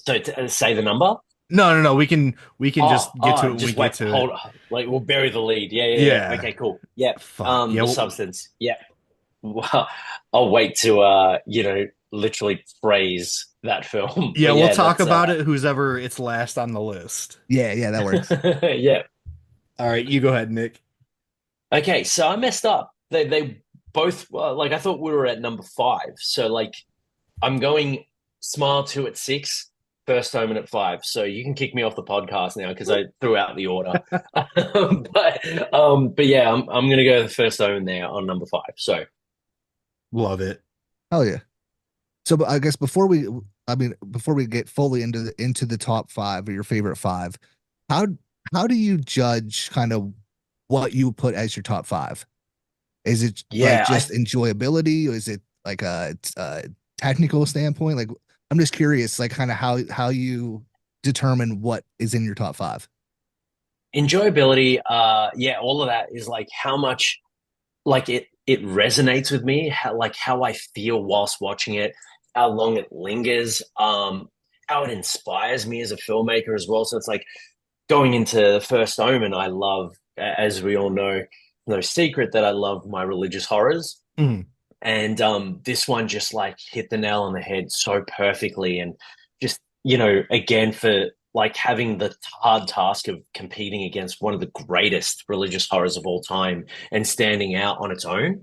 D: So say the number.
E: No. We can just get to it when we
D: Just
E: get
D: wait.
E: to it.
D: Hold. Like we'll bury the lead. Yeah.
E: Yeah.
D: Okay, cool. Yeah.
E: Fuck. Yeah.
D: The substance. Yeah. Well, I'll wait to literally praise that film.
E: Yeah,
D: But
E: we'll
D: yeah,
E: talk
D: that's
E: about it who's ever it's last on the list.
C: Yeah, that works.
D: yeah.
E: All right, you go ahead, Nick.
D: Okay, so I messed up. They both like I thought we were at number five. So like I'm going Smile 2 at 6, First Omen at 5. So you can kick me off the podcast now because I threw out the order. But yeah, I'm gonna go the First Omen there on number 5. So
E: Love it.
C: Hell yeah. So, but I guess before we get fully into the top five or your favorite five, how how do you judge kind of what you put as your top five? Is it like
D: yeah,
C: just enjoyability, or is it like a technical standpoint? Like, I'm just curious, like kind of how you determine what is in your top five.
D: enjoyability. Yeah, all of that is like how much like it resonates with me, how I feel whilst watching it, how long it lingers, how it inspires me as a filmmaker as well. So it's like going into the First Omen, I love, as we all know, no secret that I love my religious horrors.
E: Mm.
D: And this one just like hit the nail on the head so perfectly. And just, again, for like having the hard task of competing against one of the greatest religious horrors of all time and standing out on its own.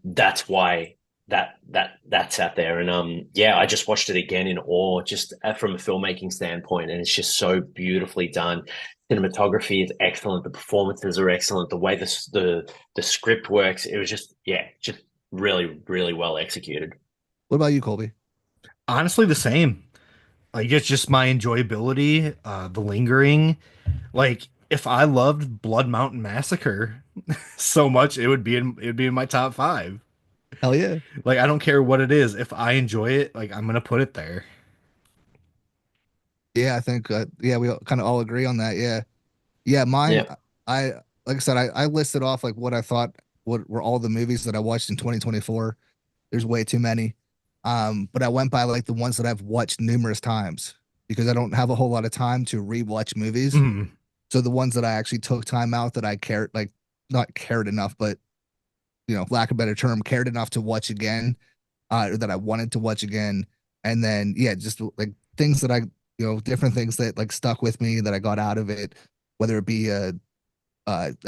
D: That's why that's out there. And yeah, I just watched it again in awe, just from a filmmaking standpoint, and it's just so beautifully done. Cinematography is excellent, the performances are excellent, the way the script works, it was just really, really well executed.
C: What about you, Colby?
E: Honestly, the same. Like it's just my enjoyability, the lingering. Like if I loved Blood Mountain Massacre so much, it would be in my top five.
C: Hell yeah.
E: Like I don't care what it is. If I enjoy it, like I'm gonna put it there.
C: Yeah, I think yeah, we kind of all agree on that. Yeah. Yeah, mine
D: Yeah.
C: I like I said, I listed off like what I thought what were all the movies that I watched in 2024. There's way too many. But I went by like the ones that I've watched numerous times because I don't have a whole lot of time to rewatch movies.
E: Mm.
C: So the ones that I actually took time out that I cared, like not cared enough, but lack of a better term, cared enough to watch again, or that I wanted to watch again. And then yeah, just like things that different things that like stuck with me that I got out of it, whether it be a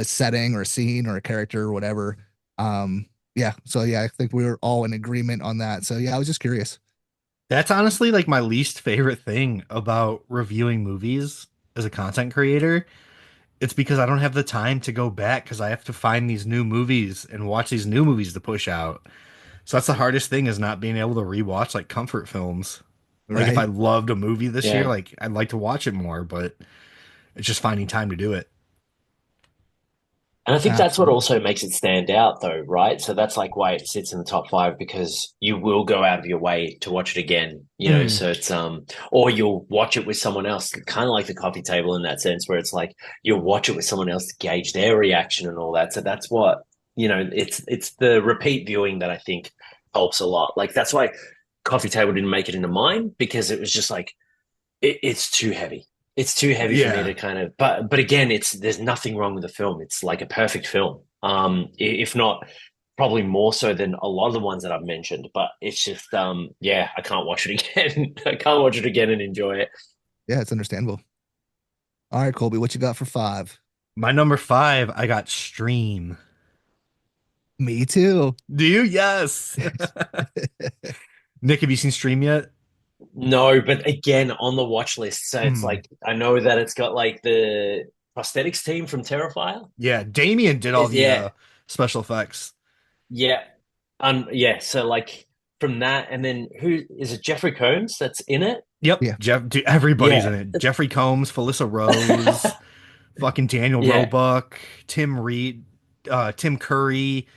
C: setting or a scene or a character or whatever. Yeah, so yeah, I think we were all in agreement on that. So yeah, I was just curious.
E: That's honestly like my least favorite thing about reviewing movies as a content creator. It's because I don't have the time to go back because I have to find these new movies and watch these new movies to push out. So that's the hardest thing is not being able to rewatch like comfort films. Like if I
C: Right.
E: loved a movie this year,
D: Yeah.
E: like I'd like to watch it more, but it's just finding time to do it.
D: And I think that's what
C: Absolutely.
D: also makes it stand out, though, right? So that's like why it sits in the top five because you will go out of your way to watch it again,
E: Mm.
D: So it's or you'll watch it with someone else, kind of like the coffee table in that sense, where it's like you'll watch it with someone else to gauge their reaction and all that. So that's what it's the repeat viewing that I think helps a lot. Like that's why coffee table didn't make it into mine because it was just like it's too heavy. It's too heavy for me
E: Yeah.
D: to kind of, but again, there's nothing wrong with the film. It's like a perfect film. If not, probably more so than a lot of the ones that I've mentioned. But it's just, yeah, I can't watch it again. I can't watch it again and enjoy it.
C: Yeah, it's understandable. All right, Colby, what you got for five?
E: My number five, I got Stream.
C: Me too.
E: Do you? Yes. Nick, have you seen Stream yet?
D: No, but again, on the watch list. So it's
E: Hmm.
D: like I know that it's got like the prosthetics team from Terrifier.
E: Yeah, Damien did all the
D: Yeah,
E: special effects.
D: yeah, yeah. So like from that, and then who is it? Jeffrey Combs that's in it.
E: Yep,
C: Yeah.
E: Jeff. Everybody's
D: Yeah,
E: in it. Jeffrey Combs, Felissa Rose, fucking Daniel
D: Yeah,
E: Roebuck, Tim Reed, Tim Curry,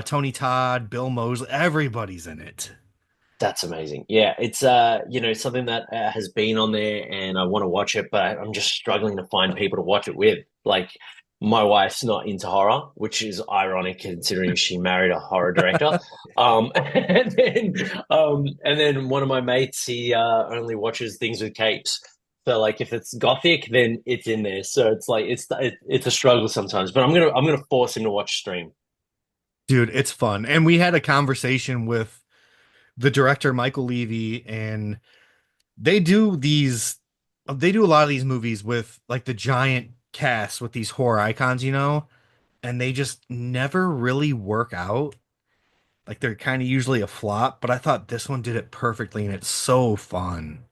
E: Tony Todd, Bill Moseley. Everybody's in it.
D: that's amazing. Yeah, it's something that has been on there, and I want to watch it, but I'm just struggling to find people to watch it with. Like, my wife's not into horror, which is ironic considering she married a horror director. And then one of my mates, he only watches things with capes. So like, if it's gothic, then it's in there. So it's like it's a struggle sometimes. But I'm gonna force him to watch stream.
E: Dude, it's fun. And we had a conversation with the director Michael Levy, and they do these they do a lot of these movies with like the giant cast with these horror icons, and they just never really work out. Like they're kind of usually a flop, but I thought this one did it perfectly and it's so fun.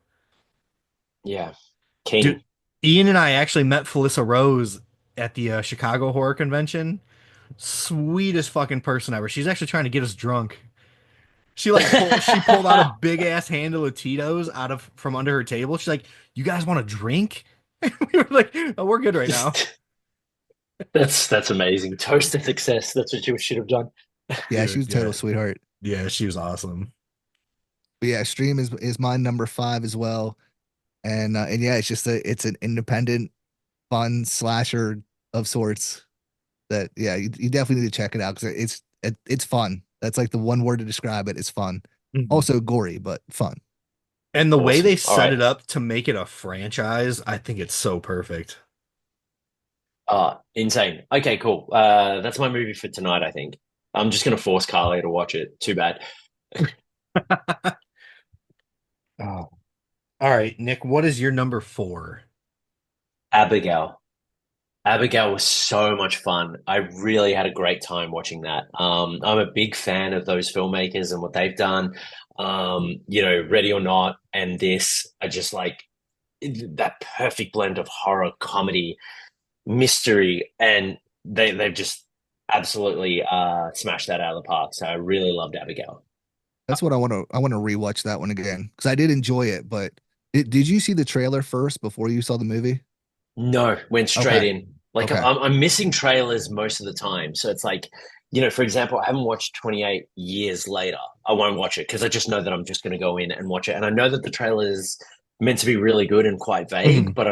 D: Yeah,
E: Dude,
D: keen.
E: Ian and I actually met Felissa Rose at the Chicago Horror Convention. Sweetest fucking person ever. She's actually trying to get us drunk. She pulled out a big ass handle of Tito's out of from under her table. She's like, "You guys want a drink?" We were like, "Oh, we're good right now."
D: That's amazing. Toast to success. That's what you should have done.
C: Yeah, she was
E: Dude,
C: a total
E: yeah,
C: sweetheart.
E: yeah, she was awesome.
C: But yeah, Stream is my number five as well. And yeah, it's an independent, fun slasher of sorts. That yeah, you definitely need to check it out because it's fun. That's like the one word to describe it. It's fun.
E: Mhm.
C: Also gory, but fun.
E: And the way they
D: Awesome. All
E: set
D: right.
E: it up to make it a franchise, I think it's so perfect.
D: Insane. Okay, cool. That's my movie for tonight, I think. I'm just gonna force Carly to watch it. Too bad.
E: Oh. All right, Nick, what is your number four?
D: Abigail. Abigail was so much fun. I really had a great time watching that. I'm a big fan of those filmmakers and what they've done. Ready or Not and this are just like that perfect blend of horror, comedy, mystery, and they've just absolutely smashed that out of the park. So I really loved Abigail.
C: That's what I want to rewatch that one again because I did enjoy it. But did you see the trailer first before you saw the movie?
D: No, went straight
C: Okay,
D: in. Like
C: okay,
D: I'm missing trailers most of the time. So it's like, for example, I haven't watched 28 years later. I won't watch it because I just know that I'm just going to go in and watch it. And I know that the trailer is meant to be really good and quite vague,
E: Mhm.
D: but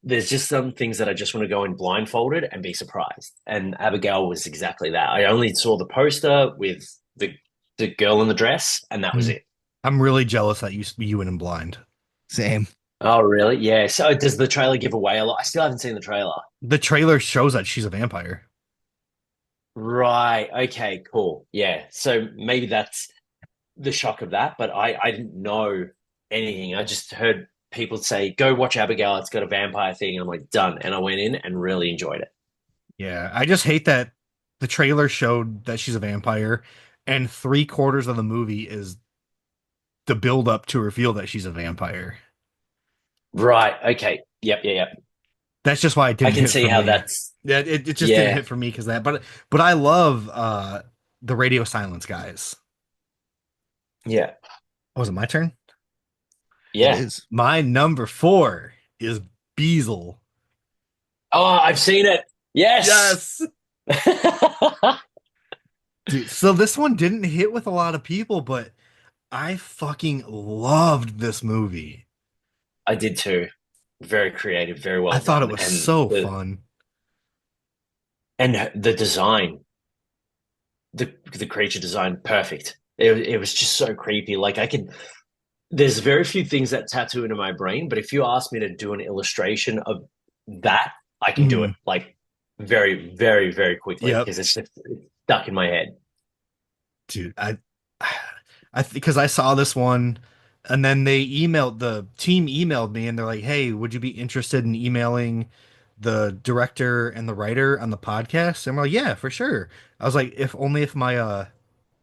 D: there's just some things that I just want to go in blindfolded and be surprised. And Abigail was exactly that. I only saw the poster with the girl in the dress, and that was
E: Mhm.
D: it.
E: I'm really jealous that you went in blind.
C: same.
D: Oh, really? Yeah. So does the trailer give away a lot? I still haven't seen the trailer.
E: The trailer shows that she's a vampire.
D: Right. Okay, cool. Yeah. So maybe that's the shock of that, but I didn't know anything. I just heard people say, go watch Abigail. It's got a vampire thing. I'm like, done. And I went in and really enjoyed it.
E: Yeah, I just hate that the trailer showed that she's a vampire, and three-quarters of the movie is the build up to reveal that she's a vampire.
D: Right. Okay. Yep. Yeah. Yep.
E: That's just why it
D: I
E: didn't
D: can
E: hit
D: see
E: for
D: how
E: me.
D: that's,
E: Yeah, it just didn't
D: yeah.
E: hit for me because that. But I love the Radio Silence guys.
D: Yeah.
E: Oh, was it my turn?
C: It
D: Yeah.
C: is.
E: My number four is Beazle.
D: Oh, I've seen it. Yes.
E: Yes.
D: I
E: Dude, so this one didn't hit with a lot of people, but I fucking loved this movie.
D: did too. Very creative, very
E: I
D: well
E: thought it
D: done.
E: was
D: And
E: so
D: the
E: fun.
D: and the design, the creature design, perfect. It was just so creepy. Like there's very few things that tattoo into my brain, but if you ask me to do an illustration of that, I can do it
E: Mhm.
D: like very, very, very quickly
E: Yep.
D: because it's stuck in my head.
E: Dude, I because I saw this one, and then the team emailed me, and they're like, "Hey, would you be interested in emailing the director and the writer on the podcast?" And we're like, "Yeah, for sure." I was like, "If only if my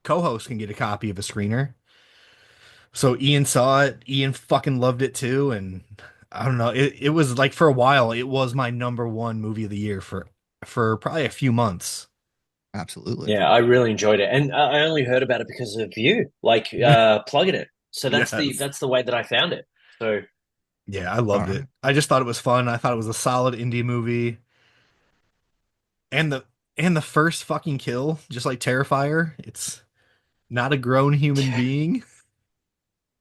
E: co-host can get a copy of a screener." So Ian saw it. Ian fucking loved it too, and I don't know. It was like for a while, it was my number one movie of the year for probably a few months.
C: Absolutely.
D: Yeah, I really enjoyed it, and I only heard about it because of you, like plugging it. So that's the
E: Yes.
D: that's the way that I found it. So
E: Yeah, I
C: All
E: loved
C: right.
E: it. I just thought it was fun. I thought it was a solid indie movie. And the first fucking kill, just like Terrifier, it's not a grown human being.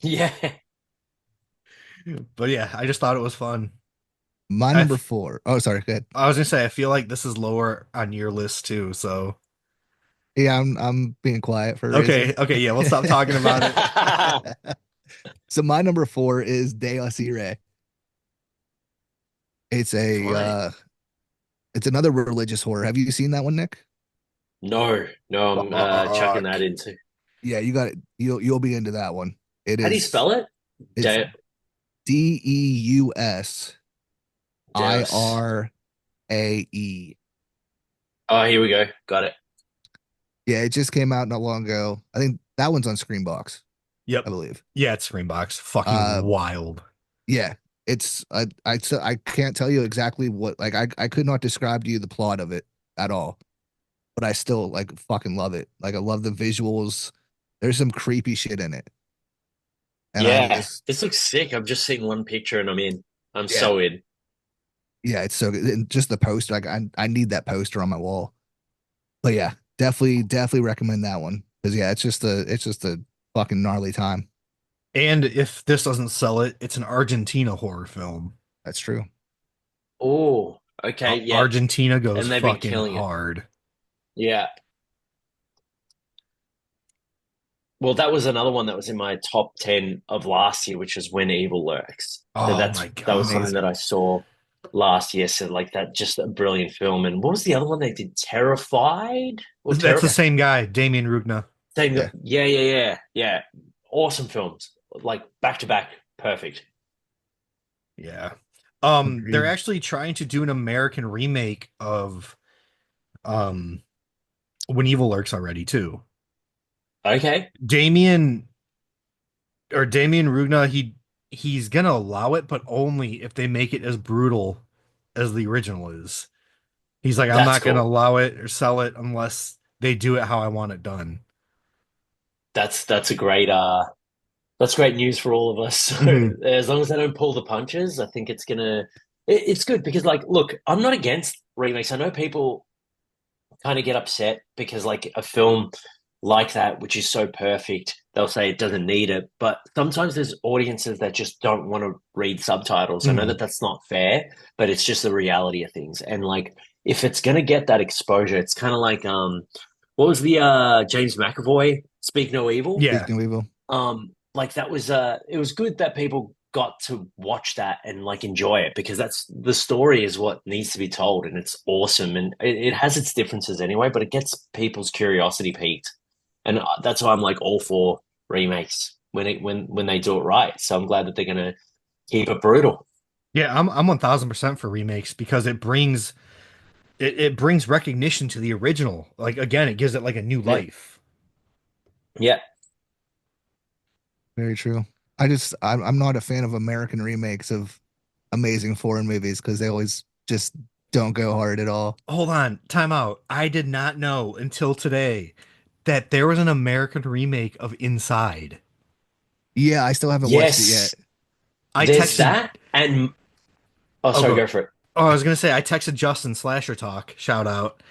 D: Yeah.
E: But yeah, I just thought it was fun.
C: My
E: I
C: number
E: f-
C: four. Oh, sorry. Good.
E: I was gonna say I feel like this is lower on your list too. So
C: Yeah, I'm being quiet for a reason.
E: okay, yeah, we'll stop talking about it.
C: So my number four is Deus Irae. It's a
D: Fine.
C: it's another religious horror. Have you seen that one, Nick?
D: No, no, I'm chucking
E: Fuck.
D: that into.
C: Yeah, you got it. You'll be into that one. It
D: How do you
C: is
D: spell it?
C: it's
D: De Deus.
C: DeusIrae.
D: Oh, here we go. Got it.
C: Yeah, it just came out not long ago. I think that one's on Screenbox,
E: Yep.
C: I believe.
E: Yeah, it's Springbox. Fucking
C: Uh
E: wild.
C: yeah, it's I can't tell you exactly what like I could not describe to you the plot of it at all, but I still like fucking love it. Like I love the visuals. There's some creepy shit in it. And I
D: Yeah,
C: just
D: this looks sick. I've just seen one picture and I'm in. I'm
C: yeah,
D: so in.
C: yeah, it's so good. And just the poster, like I need that poster on my wall. But yeah, definitely recommend that one. Because yeah, it's just a fucking gnarly time.
E: And if this doesn't sell it, it's an Argentina horror film.
C: That's true.
D: Oh, okay. Yeah.
E: Argentina goes
D: And they've been
E: fucking
D: killing it.
E: hard.
D: Yeah. Well, that was another one that was in my top 10 of last year, which was When Evil Lurks. So
E: Oh my
D: that was something
E: god.
D: that I saw last year. So like that, just a brilliant film. And what was the other one they did? Terrified or
E: That's the
D: Terrified?
E: same guy, Damien Rugna.
D: Same.
C: Yeah,
D: Yeah. Awesome films, like back to back, perfect.
E: Yeah. They're
C: agreed.
E: actually trying to do an American remake of um When Evil Lurks already too.
D: Okay,
E: Damien Damien Rugna, he's gonna allow it, but only if they make it as brutal as the original is. He's like, I'm
D: that's
E: not gonna
D: cool.
E: allow it or sell it unless they do it how I want it done.
D: That's a great that's great news for all of us. So
E: Mhm.
D: as long as they don't pull the punches, I think it's good because like, look, I'm not against remakes. I know people kind of get upset because like a film like that, which is so perfect, they'll say it doesn't need it. But sometimes there's audiences that just don't want to read subtitles. I know
E: Mhm.
D: that that's not fair, but it's just the reality of things. And like, if it's gonna get that exposure, it's kind of like what was the James McAvoy Speak No Evil?
E: Yeah.
C: Speak no evil.
D: Like that was it was good that people got to watch that and like enjoy it because that's the story is what needs to be told and it's awesome and it has its differences anyway, but it gets people's curiosity piqued. And that's why I'm like all for remakes when they do it right. So I'm glad that they're gonna keep it brutal.
E: Yeah, I'm 1000% for remakes because it brings recognition to the original. Like again, it gives it like a new
D: Yeah.
E: life.
D: Yeah.
C: Very true. I'm not a fan of American remakes of amazing foreign movies because they always just don't go hard at all.
E: Hold on, time out. I did not know until today that there was an American remake of Inside.
C: Yeah, I still haven't watched it yet.
D: Yes.
E: I
D: There's
E: texted
D: that and oh
E: oh
D: sorry,
E: go
D: go for it.
E: oh I was gonna say I texted Justin Slasher Talk, shout out.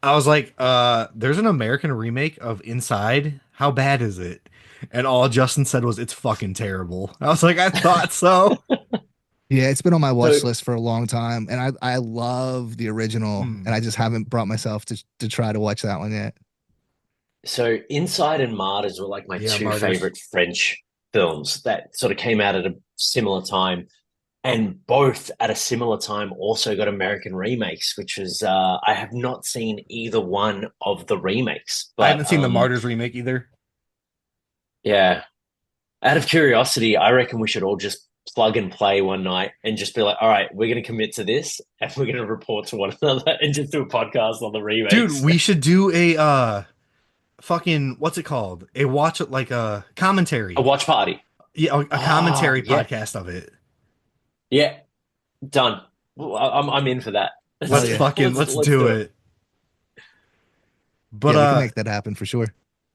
E: I was like, there's an American remake of Inside. How bad is it? And all Justin said was it's fucking terrible. I was like, I thought so.
C: Yeah, it's been on my
D: So
C: watch list for a long time, and I love the original, and
E: Hmm.
C: I just haven't brought myself to try to watch that one yet.
D: So Inside and Martyrs were like my
E: Yeah,
D: two
E: Martyrs.
D: favorite French films that sort of came out at a similar time, and both at a similar time also got American remakes, which was I have not seen either one of the remakes,
E: I haven't
D: but
E: seen the Martyrs remake either.
D: yeah, out of curiosity, I reckon we should all just plug and play one night and just be like, all right, we're going to commit to this and we're going to report to one another and just do a podcast on the
E: Dude,
D: remakes.
E: we should do a fucking what's it called? A watch it like a
D: A
E: commentary.
D: watch party.
E: Yeah, a
D: Oh,
E: commentary
D: yeah,
E: podcast of it.
D: yeah, done. Well, I'm in for that.
C: Hell
E: Let's
C: yeah,
E: fucking let's
D: Let's
E: do
D: do it.
E: it. But
C: yeah, we can make that happen for sure.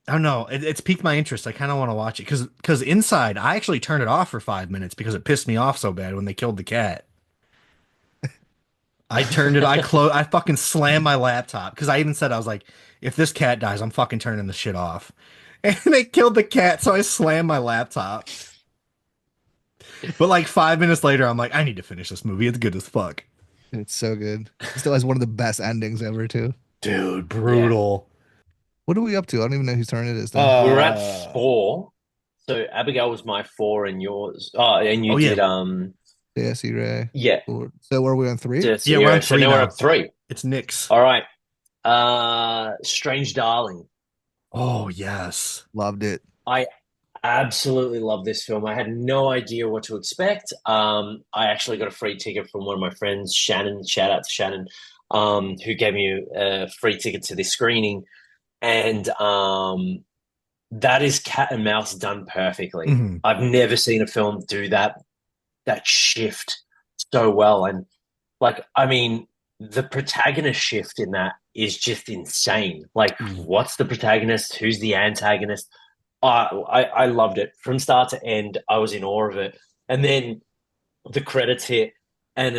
E: I don't know. It's piqued my interest. I kind of want to watch it because Inside, I actually turned it off for 5 minutes because it pissed me off so bad when they killed the cat. I turned it. I fucking slammed my laptop because I even said I was like, if this cat dies, I'm fucking turning the shit off. And they killed the cat, so I slammed my laptop. But like 5 minutes later, I'm like, I need to finish this movie. It's good as fuck.
C: It's so good. It still has one of the best endings ever too.
E: Dude,
D: Yeah.
E: brutal.
C: What are we up to? I don't even know whose turn it is now.
D: We're at four. So Abigail was my four and yours. Oh, and you
E: Oh, yeah.
D: did
C: JSE Ray.
D: yeah.
C: So are we on three?
D: Just,
E: Yeah, we're on
D: so
E: three
D: now we're
E: now.
D: up three.
E: It's Nick's.
D: All right. Strange Darling.
E: Oh, yes.
C: Loved it.
D: I absolutely love this film. I had no idea what to expect. I actually got a free ticket from one of my friends, Shannon. Shout out to Shannon, who gave me a free ticket to this screening. And that is cat and mouse done perfectly.
E: Mhm.
D: I've never seen a film do that shift so well. And like, I mean, the protagonist shift in that is just insane. Like, what's the protagonist? Who's the antagonist? I loved it from start to end. I was in awe of it. And then the credits hit, and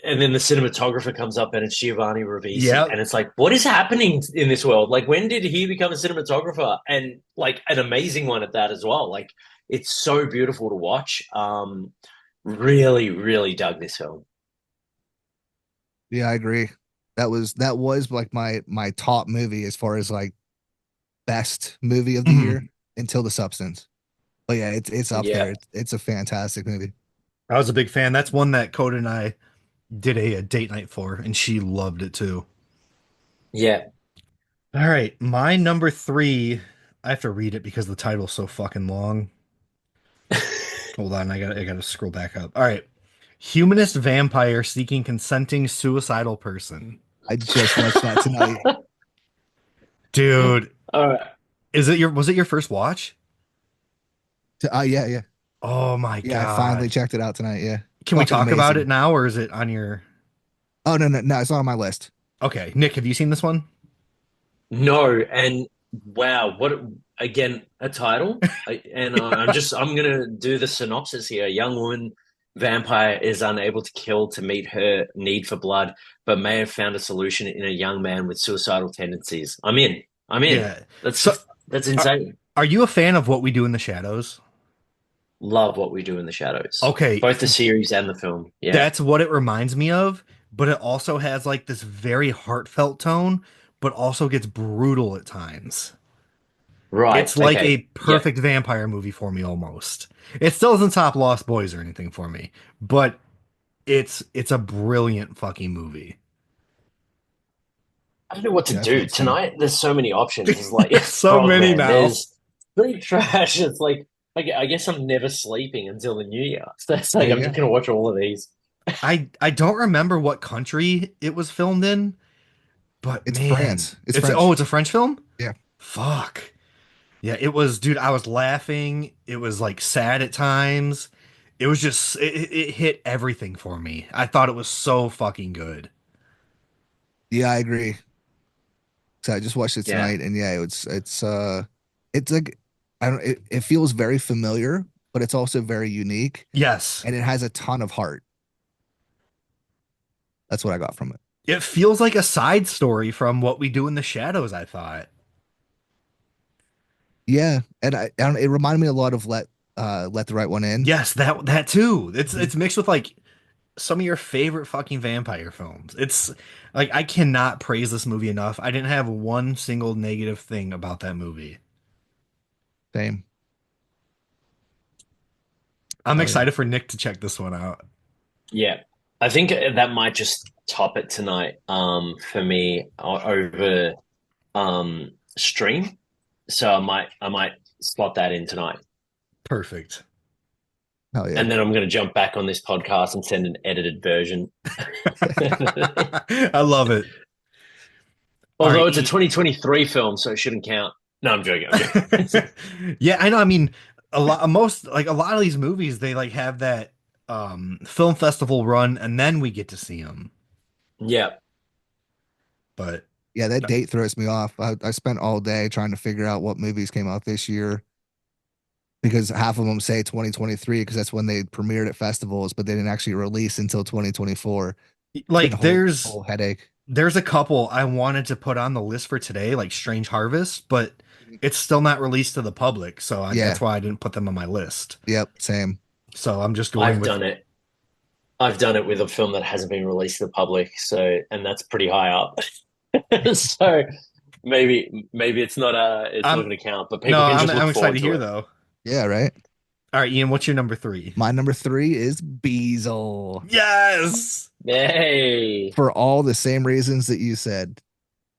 D: and then the cinematographer comes up, and it's Giovanni Ribisi,
E: Yep.
D: and it's like, what is happening in this world? Like, when did he become a cinematographer? And like an amazing one at that as well. Like, it's so beautiful to watch. Really, really dug this film.
C: Yeah, I agree. That was like my top movie as far as like best movie of the
E: Mhm.
C: year until The Substance. But yeah, it's up
D: Yeah.
C: there. It's a fantastic movie.
E: I was a big fan. That's one that Coda and I did a date night for, and she loved it too.
D: Yeah.
E: All right, my number three. I have to read it because the title's so fucking long. Hold on, I gotta scroll back up. All right. Humanist vampire seeking consenting suicidal person.
C: I just watched that tonight.
E: Dude,
D: All right.
E: was it your first watch?
C: Yeah, yeah.
E: Oh my
C: Yeah, I
E: God.
C: finally checked it out tonight. Yeah.
E: Can we
C: Fucking
E: talk about
C: amazing.
E: it now or is it on your
C: Oh no, it's not on my list.
E: Okay, Nick, have you seen this one?
D: No, and wow, what again, a title? I'm gonna do the synopsis here. A young woman vampire is unable to kill to meet her need for blood, but may have found a solution in a young man with suicidal tendencies. I'm in. I'm in.
E: Yeah.
D: That's
E: So
D: that's
E: are,
D: insane.
E: are you a fan of What We Do in the Shadows?
D: Love What We Do in the Shadows.
E: Okay,
D: Both the series and the film. Yeah.
E: that's what it reminds me of, but it also has like this very heartfelt tone, but also gets brutal at times.
D: Right.
E: It's like
D: Okay.
E: a
D: Yeah.
E: perfect vampire movie for me almost. It still doesn't top Lost Boys or anything for me, but it's a brilliant fucking movie.
D: I don't know what to
C: Yeah, I
D: do
C: think so.
D: tonight. There's so many options. There's like
E: So many
D: Frogman.
E: now.
D: There's Street Trash. It's like I guess I'm never sleeping until the new year. So it's like
C: There
D: I'm
C: you
D: just
C: go.
D: gonna watch all of these.
E: I don't remember what country it was filmed in, but
C: It's
E: man,
C: France. It's French.
E: it's a French film?
C: Yeah.
E: Fuck. Yeah, it was, dude, I was laughing. It was like sad at times. It was just it hit everything for me. I thought it was so fucking good.
C: Yeah, I agree. So I just watched it
D: Yeah.
C: tonight, and yeah, it's like I don't. It feels very familiar, but it's also very unique,
E: Yes.
C: and it has a ton of heart. That's what I got from it.
E: It feels like a side story from What We Do in the Shadows, I thought.
C: Yeah, and I don't. It reminded me a lot of Let the Right One In.
E: Yes, that too. It's mixed with like some of your favorite fucking vampire films. It's like I cannot praise this movie enough. I didn't have one single negative thing about that movie.
C: Same.
E: I'm
C: Oh yeah.
E: excited for Nick to check this one out.
D: Yeah. I think that might just top it tonight, for me over stream. So I might slot that in tonight.
E: Perfect.
C: Oh yeah.
D: And then I'm gonna jump back on this podcast and send an edited version.
E: I love it.
D: Although
E: All
D: it's a
E: right.
D: 2023 film, so it shouldn't count. No, I'm joking. I'm joking.
E: Yeah, I know. I mean, a lot of these movies they like have that film festival run and then we get to see them.
D: Yeah.
E: But
C: Yeah, that date throws me off. I spent all day trying to figure out what movies came out this year because half of them say 2023 because that's when they premiered at festivals, but they didn't actually release until 2024. It's been a
E: Like
C: whole headache.
E: there's a couple I wanted to put on the list for today, like Strange Harvest, but it's still not released to the public, so that's
C: Yeah.
E: why I didn't put them on my list.
C: Yep. Same.
E: So I'm just going
D: I've
E: with
D: done it. I've done it with a film that hasn't been released to the public, so and that's pretty high up. So maybe it's not
E: I'm
D: going to count, but
E: no,
D: people can just
E: I'm
D: look
E: excited
D: forward
E: to
D: to
E: hear
D: it.
E: though.
C: Yeah. Right.
E: All right, Ian, what's your number three?
C: My number three is Beazle
E: Yes.
D: Hey,
C: for all the same reasons that you said.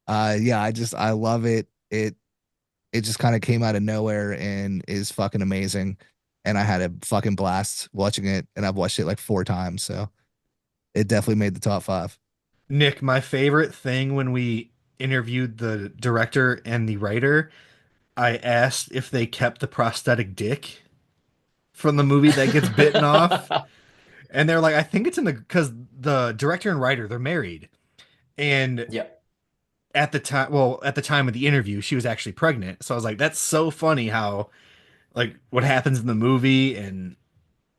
C: Yeah, I love it. It just kind of came out of nowhere and is fucking amazing. And I had a fucking blast watching it, and I've watched it like 4 times, so it definitely made the top five.
E: Nick, my favorite thing when we interviewed the director and the writer, I asked if they kept the prosthetic dick from the movie that gets bitten off. And they're like, I think it's in the because the director and writer, they're married. And
D: yep.
E: at the time of the interview, she was actually pregnant. So I was like, that's so funny how like what happens in the movie. And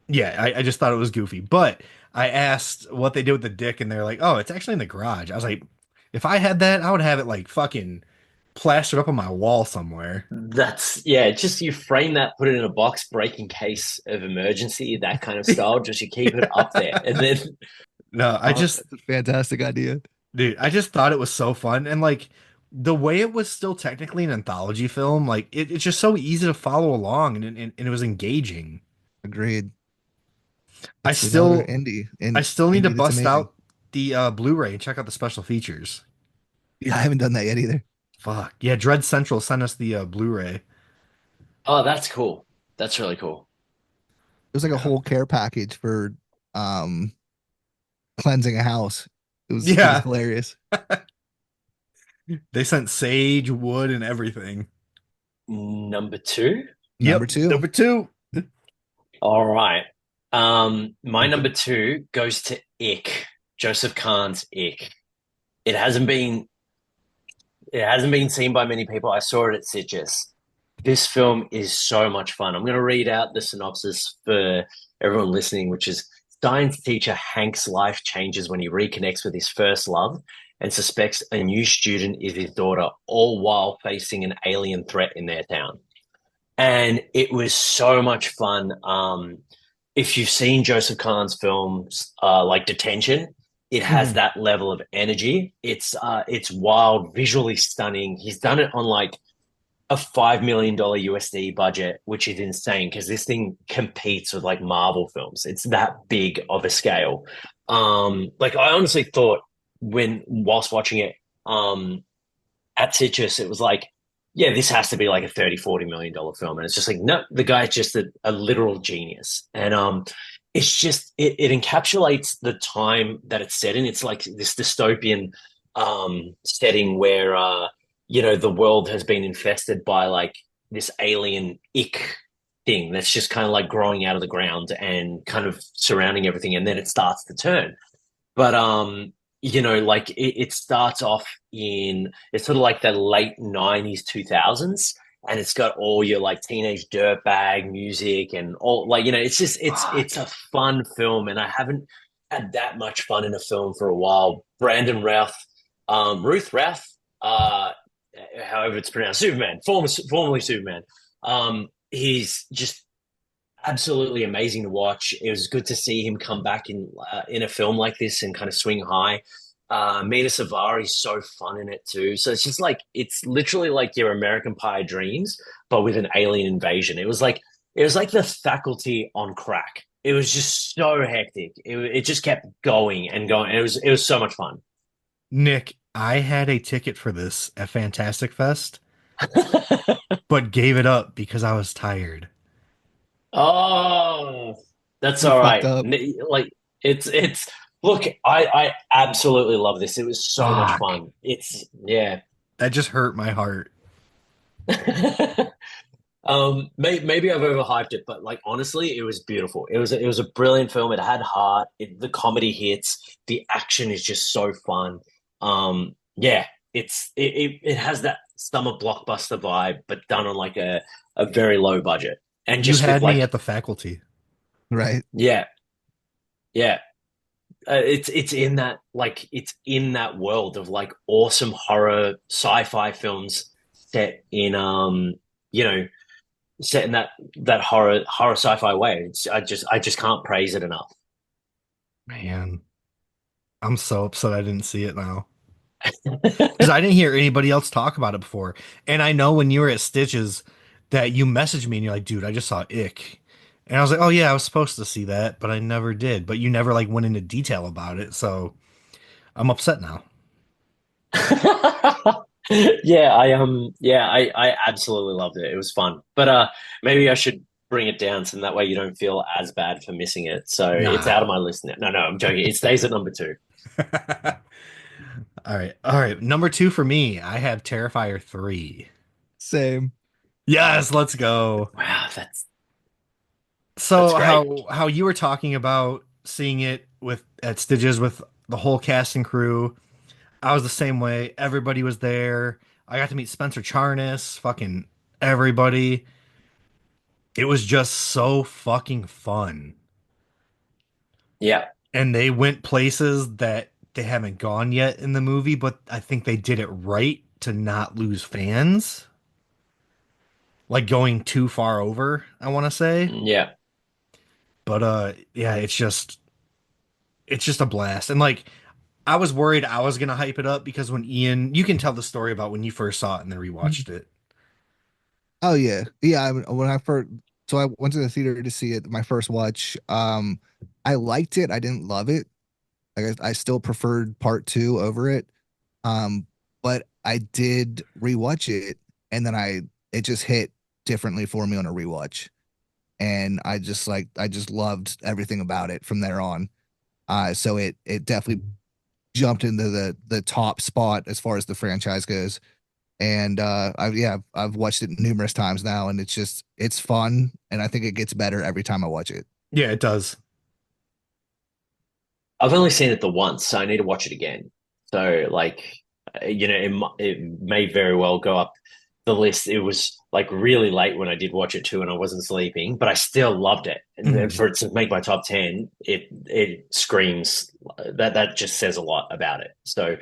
E: yeah, I just thought it was goofy. But I asked what they did with the dick, and they're like, oh, it's actually in the garage. I was like, if I had that, I would have it like fucking plastered up on my wall somewhere.
D: That's yeah, just you frame that, put it in a box, break in case of emergency, that kind of style. Just you keep it up there, and then
E: No,
C: That's a fantastic idea.
E: dude, I just thought it was so fun. And like the way it was still technically an anthology film, like it's just so easy to follow along and it was engaging.
C: Agreed.
E: I
C: It's another
E: still
C: indie, and
E: I still need to
C: that's
E: bust
C: amazing.
E: out the Blu-ray and check out the special features.
C: Yeah, I haven't done that yet either.
E: Fuck. Yeah, Dread Central sent us the Blu-ray.
D: oh, that's cool. That's really cool.
C: There's like a
E: Yeah.
C: whole care package for um cleansing a house. It was
E: Yeah.
C: hilarious.
E: They sent sage, wood, and everything.
D: Number two.
C: Number
E: Yep.
C: two.
E: Number two.
D: All right. My number two goes to Ick, Joseph Kahn's Ick. It hasn't been it hasn't been seen by many people. I saw it at Sitges. This film is so much fun. I'm going to read out the synopsis for everyone listening, which is science teacher Hank's life changes when he reconnects with his first love and suspects a new student is his daughter, all while facing an alien threat in their town. And it was so much fun. If you've seen Joseph Kahn's films, like Detention, it has
C: Mhm.
D: that level of energy. It's wild, visually stunning. He's done it on like a $5 million USD budget, which is insane because this thing competes with like Marvel films. It's that big of a scale. Like I honestly thought whilst watching it, at Citrus, it was like, yeah, this has to be like a 30, $40 million film. And it's just like, no, the guy's just a literal genius. And it's just it encapsulates the time that it's set in. It's like this dystopian setting where the world has been infested by like this alien ick thing that's just kind of like growing out of the ground and kind of surrounding everything, and then it starts to turn. But like it starts off in it's sort of like the late 90s, 2000s, and it's got all your like teenage dirtbag music and all like it's just it's a fun film, and I haven't had that much fun in a film for a while. Brandon Routh, Ruth Routh, however it's pronounced, Superman, formerly Superman. He's just absolutely amazing to watch. It was good to see him come back in a film like this and kind of swing high. Mina Savari's so fun in it too. So it's just like it's literally like your American Pie dreams, but with an alien invasion. It was like the Faculty on crack. It was just so hectic. It just kept going and going. It was so much fun.
E: Nick, I had a ticket for this at Fantastic Fest, but gave it up because I was tired.
D: Oh, that's
C: You
D: all
C: fucked
D: right.
C: up.
D: Like it's look, I absolutely love this. It was so much
E: Fuck.
D: fun. It's yeah.
E: That just hurt my heart.
D: Maybe I've overhyped it, but like honestly, it was beautiful. It was a brilliant film. It had heart. The comedy hits. The action is just so fun. Yeah, it has that summer blockbuster vibe, but done on like a very low budget, and
E: You
D: just with
E: had me
D: like
E: at the faculty.
C: Right.
D: yeah, yeah. It's in that like it's in that world of like awesome horror sci-fi films set in you know set in that horror sci-fi way. I just can't praise it enough.
E: Man, I'm so upset I didn't see it now. Because I didn't hear anybody else talk about it before. And I know when you were at Stitches that you messaged me and you're like, dude, I just saw Ick. And I was like, oh yeah, I was supposed to see that, but I never did. But you never like went into detail about it, so I'm upset now.
D: I absolutely loved it. It was fun. But maybe I should bring it down so that way you don't feel as bad for missing it. So it's
E: Nah.
D: out of my list now. No, I'm joking. It stays at number two.
E: All right. All right. Number two for me, I have Terrifier 3.
C: Same.
E: Yes, let's go.
D: Wow, that's
E: So
D: great.
E: how you were talking about seeing it with at Stitches with the whole cast and crew, I was the same way. Everybody was there. I got to meet Spencer Charnas, fucking everybody. It was just so fucking fun.
D: Yeah.
E: And they went places that they haven't gone yet in the movie, but I think they did it right to not lose fans. Like going too far over, I want to say.
D: Yeah.
E: But yeah, it's just a blast. And like I was worried I was gonna hype it up because when Ian, you can tell the story about when you first saw it and then rewatched it.
C: Oh yeah, yeah. When I first, so I went to the theater to see it. My first watch. I liked it. I didn't love it. I still preferred part two over it. Um, but I did rewatch it, and then it just hit differently for me on a rewatch, and I just loved everything about it from there on. So it definitely jumped into the top spot as far as the franchise goes. And I've watched it numerous times now, and it's fun, and I think it gets better every time I watch it.
E: Yeah, it does.
D: I've only seen it the once, so I need to watch it again. So, like, it may very well go up the list. It was like really late when I did watch it too, and I wasn't sleeping, but I still loved it. And then for it to make my top 10, it screams that just says a lot about it. So,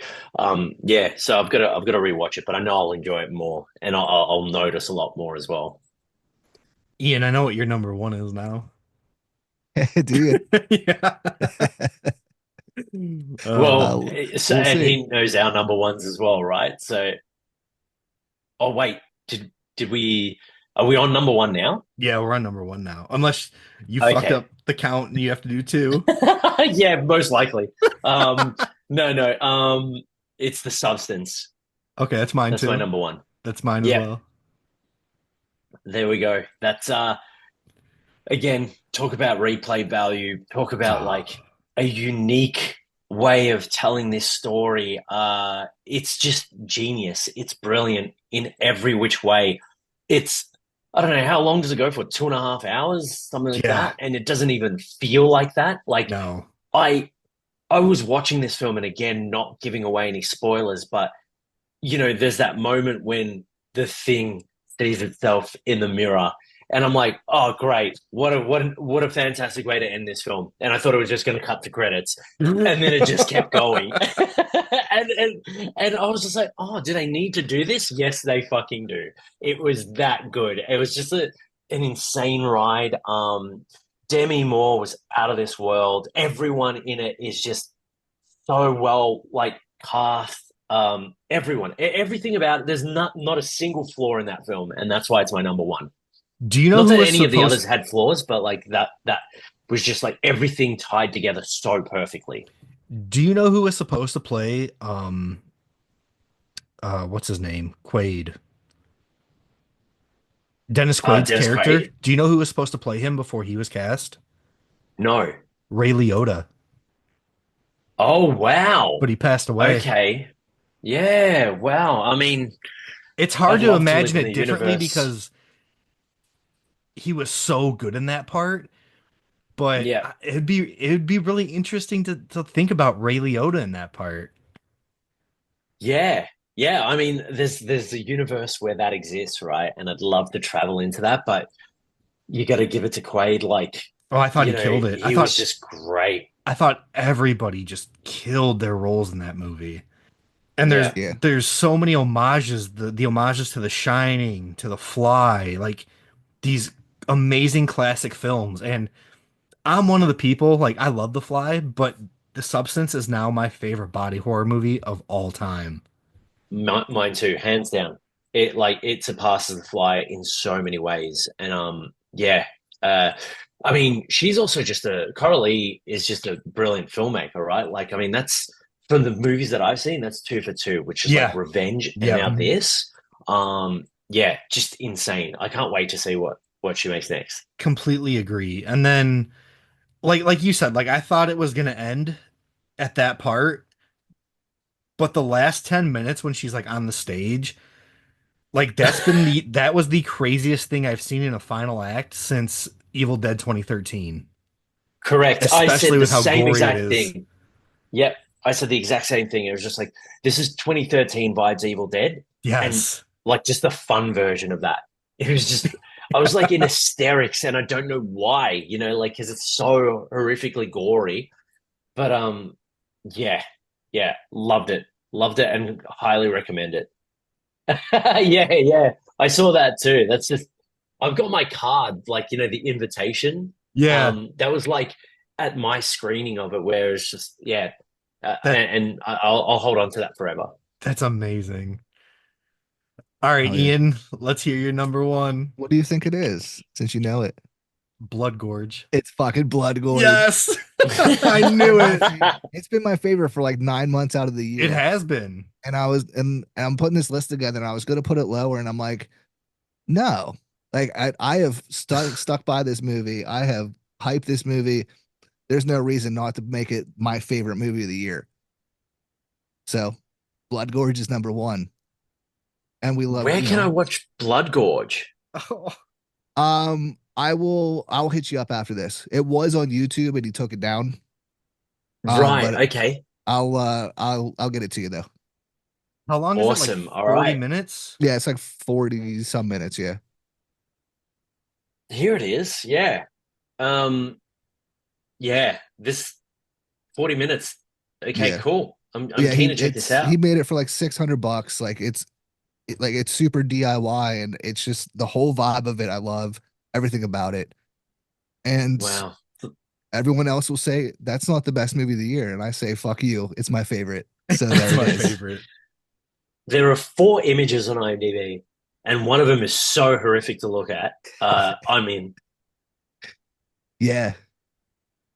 D: yeah, so I've got to rewatch it, but I know I'll enjoy it more, and I'll notice a lot more as well.
E: Ian, I know what your number one is now.
C: Do you?
E: Yeah.
D: Well,
C: Uh,
D: so
C: we'll
D: and
C: see.
D: he knows our number ones as well, right? So, oh wait, did we? Are we on number one now?
E: Yeah, we're on number one now. Unless you fucked
D: Okay.
E: up the count and you have to do two.
D: Yeah, most likely. Um, no. It's the substance.
E: Okay, that's mine
D: That's my
E: too.
D: number one.
E: That's mine as
D: Yeah,
E: well.
D: there we go. That's again, talk about replay value. Talk about like a unique way of telling this story. It's just genius. It's brilliant in every which way. It's I don't know how long does it go for? 2.5 hours, something like
E: Yeah.
D: that, and it doesn't even feel like that. Like
E: No.
D: I I was watching this film, and again, not giving away any spoilers, but there's that moment when the thing sees itself in the mirror, and I'm like, oh, great! What a fantastic way to end this film. And I thought it was just going to cut to credits, and then it just kept going, and I was just like, oh, do they need to do this? Yes, they fucking do. It was that good. It was just an insane ride. Demi Moore was out of this world. Everyone in it is just so well like cast. Everyone, everything about it. There's not a single flaw in that film, and that's why it's my number one.
E: Do you know
D: Not
E: who
D: that
E: was
D: any of the others
E: supposed
D: had flaws, but like that was just like everything tied together so perfectly.
E: do you know who was supposed to play what's his name? Quaid. Dennis Quaid's
D: Dennis
E: character.
D: Quaid?
E: Do you know who was supposed to play him before he was cast?
D: No.
E: Ray Liotta.
D: Oh wow.
E: But he passed away.
D: Okay. Yeah. Wow. I mean,
E: It's hard
D: I'd
E: to
D: love to
E: imagine
D: live in
E: it
D: the
E: differently
D: universe.
E: because he was so good in that part. But
D: Yeah.
E: it'd be really interesting to think about Ray Liotta in that part.
D: Yeah. Yeah, I mean, there's a universe where that exists, right? And I'd love to travel into that, but you got to give it to Quaid. Like,
E: Oh, I thought he killed it.
D: he was just great.
E: I thought everybody just killed their roles in that movie. And
D: Yeah.
C: Yeah.
E: there's so many homages, the homages to The Shining, to The Fly, like these amazing classic films. And I'm one of the people, like I love The Fly, but The Substance is now my favorite body horror movie of all time.
D: Mine too, hands down. It surpasses The Fly in so many ways, and yeah. Uh, I mean, she's also just a Coralie is just a brilliant filmmaker, right? Like, I mean, that's from the movies that I've seen, that's two for two, which is like
E: Yeah.
D: Revenge and
E: Yeah.
D: now this. Yeah, just insane. I can't wait to see what she makes next.
E: Completely agree. And then like you said, like I thought it was gonna end at that part, but the last 10 minutes when she's like on the stage, like that was the craziest thing I've seen in a final act since Evil Dead 2013.
D: Correct. I
E: Especially
D: said the
E: with how
D: same
E: gory it
D: exact
E: is.
D: thing. Yep. I said the exact same thing. It was just like, this is 2013 vibes Evil Dead. And
E: Yes.
D: like just the fun version of that. It was just, I was like in hysterics and I don't know why, like, because it's so horrifically gory. But yeah, yeah, loved it and highly recommend it. Yeah, yeah. I saw that too. That's just, I've got my card, like, the invitation.
E: Yeah.
D: That was like at my screening of it, where it's just, yeah.
E: That
D: And I'll hold on to that forever.
E: that's amazing. All right,
C: Oh yeah.
E: Ian, let's hear your number one.
C: What do you think it is? Since you know it,
E: Blood Gorge.
C: it's fucking Blood Gorge.
E: Yes. I knew it.
C: It's been my favorite for like 9 months out of the year.
E: It has been.
C: And and I'm putting this list together, and I was gonna put it lower, and I'm like, no, like I have stuck by this movie. I have hyped this movie. There's no reason not to make it my favorite movie of the year. So, Blood Gorge is number one, and we love.
D: Where can I watch Blood Gorge?
E: Oh,
C: I'll hit you up after this. It was on YouTube, and he took it down.
D: Right.
C: But
D: Okay.
C: I'll get it to you though.
E: how long is it?
D: Awesome.
E: Like
D: All
E: 40
D: right.
E: minutes?
C: Yeah, it's like 40 some minutes. Yeah.
D: Here it is. Yeah. Yeah. This 40 minutes. Okay,
C: Yeah.
D: cool. I'm
C: Yeah,
D: keen to check this out.
C: he made it for like $600. Like it's super DIY, and it's just the whole vibe of it. I love everything about it. And
D: Wow.
C: everyone else will say that's not the best movie of the year, and I say fuck you. It's my favorite. So
E: That's
C: there
E: my
C: it is.
E: favorite.
D: There are 4 images on IMDb, and one of them is so horrific to look at. I'm in.
C: Yeah,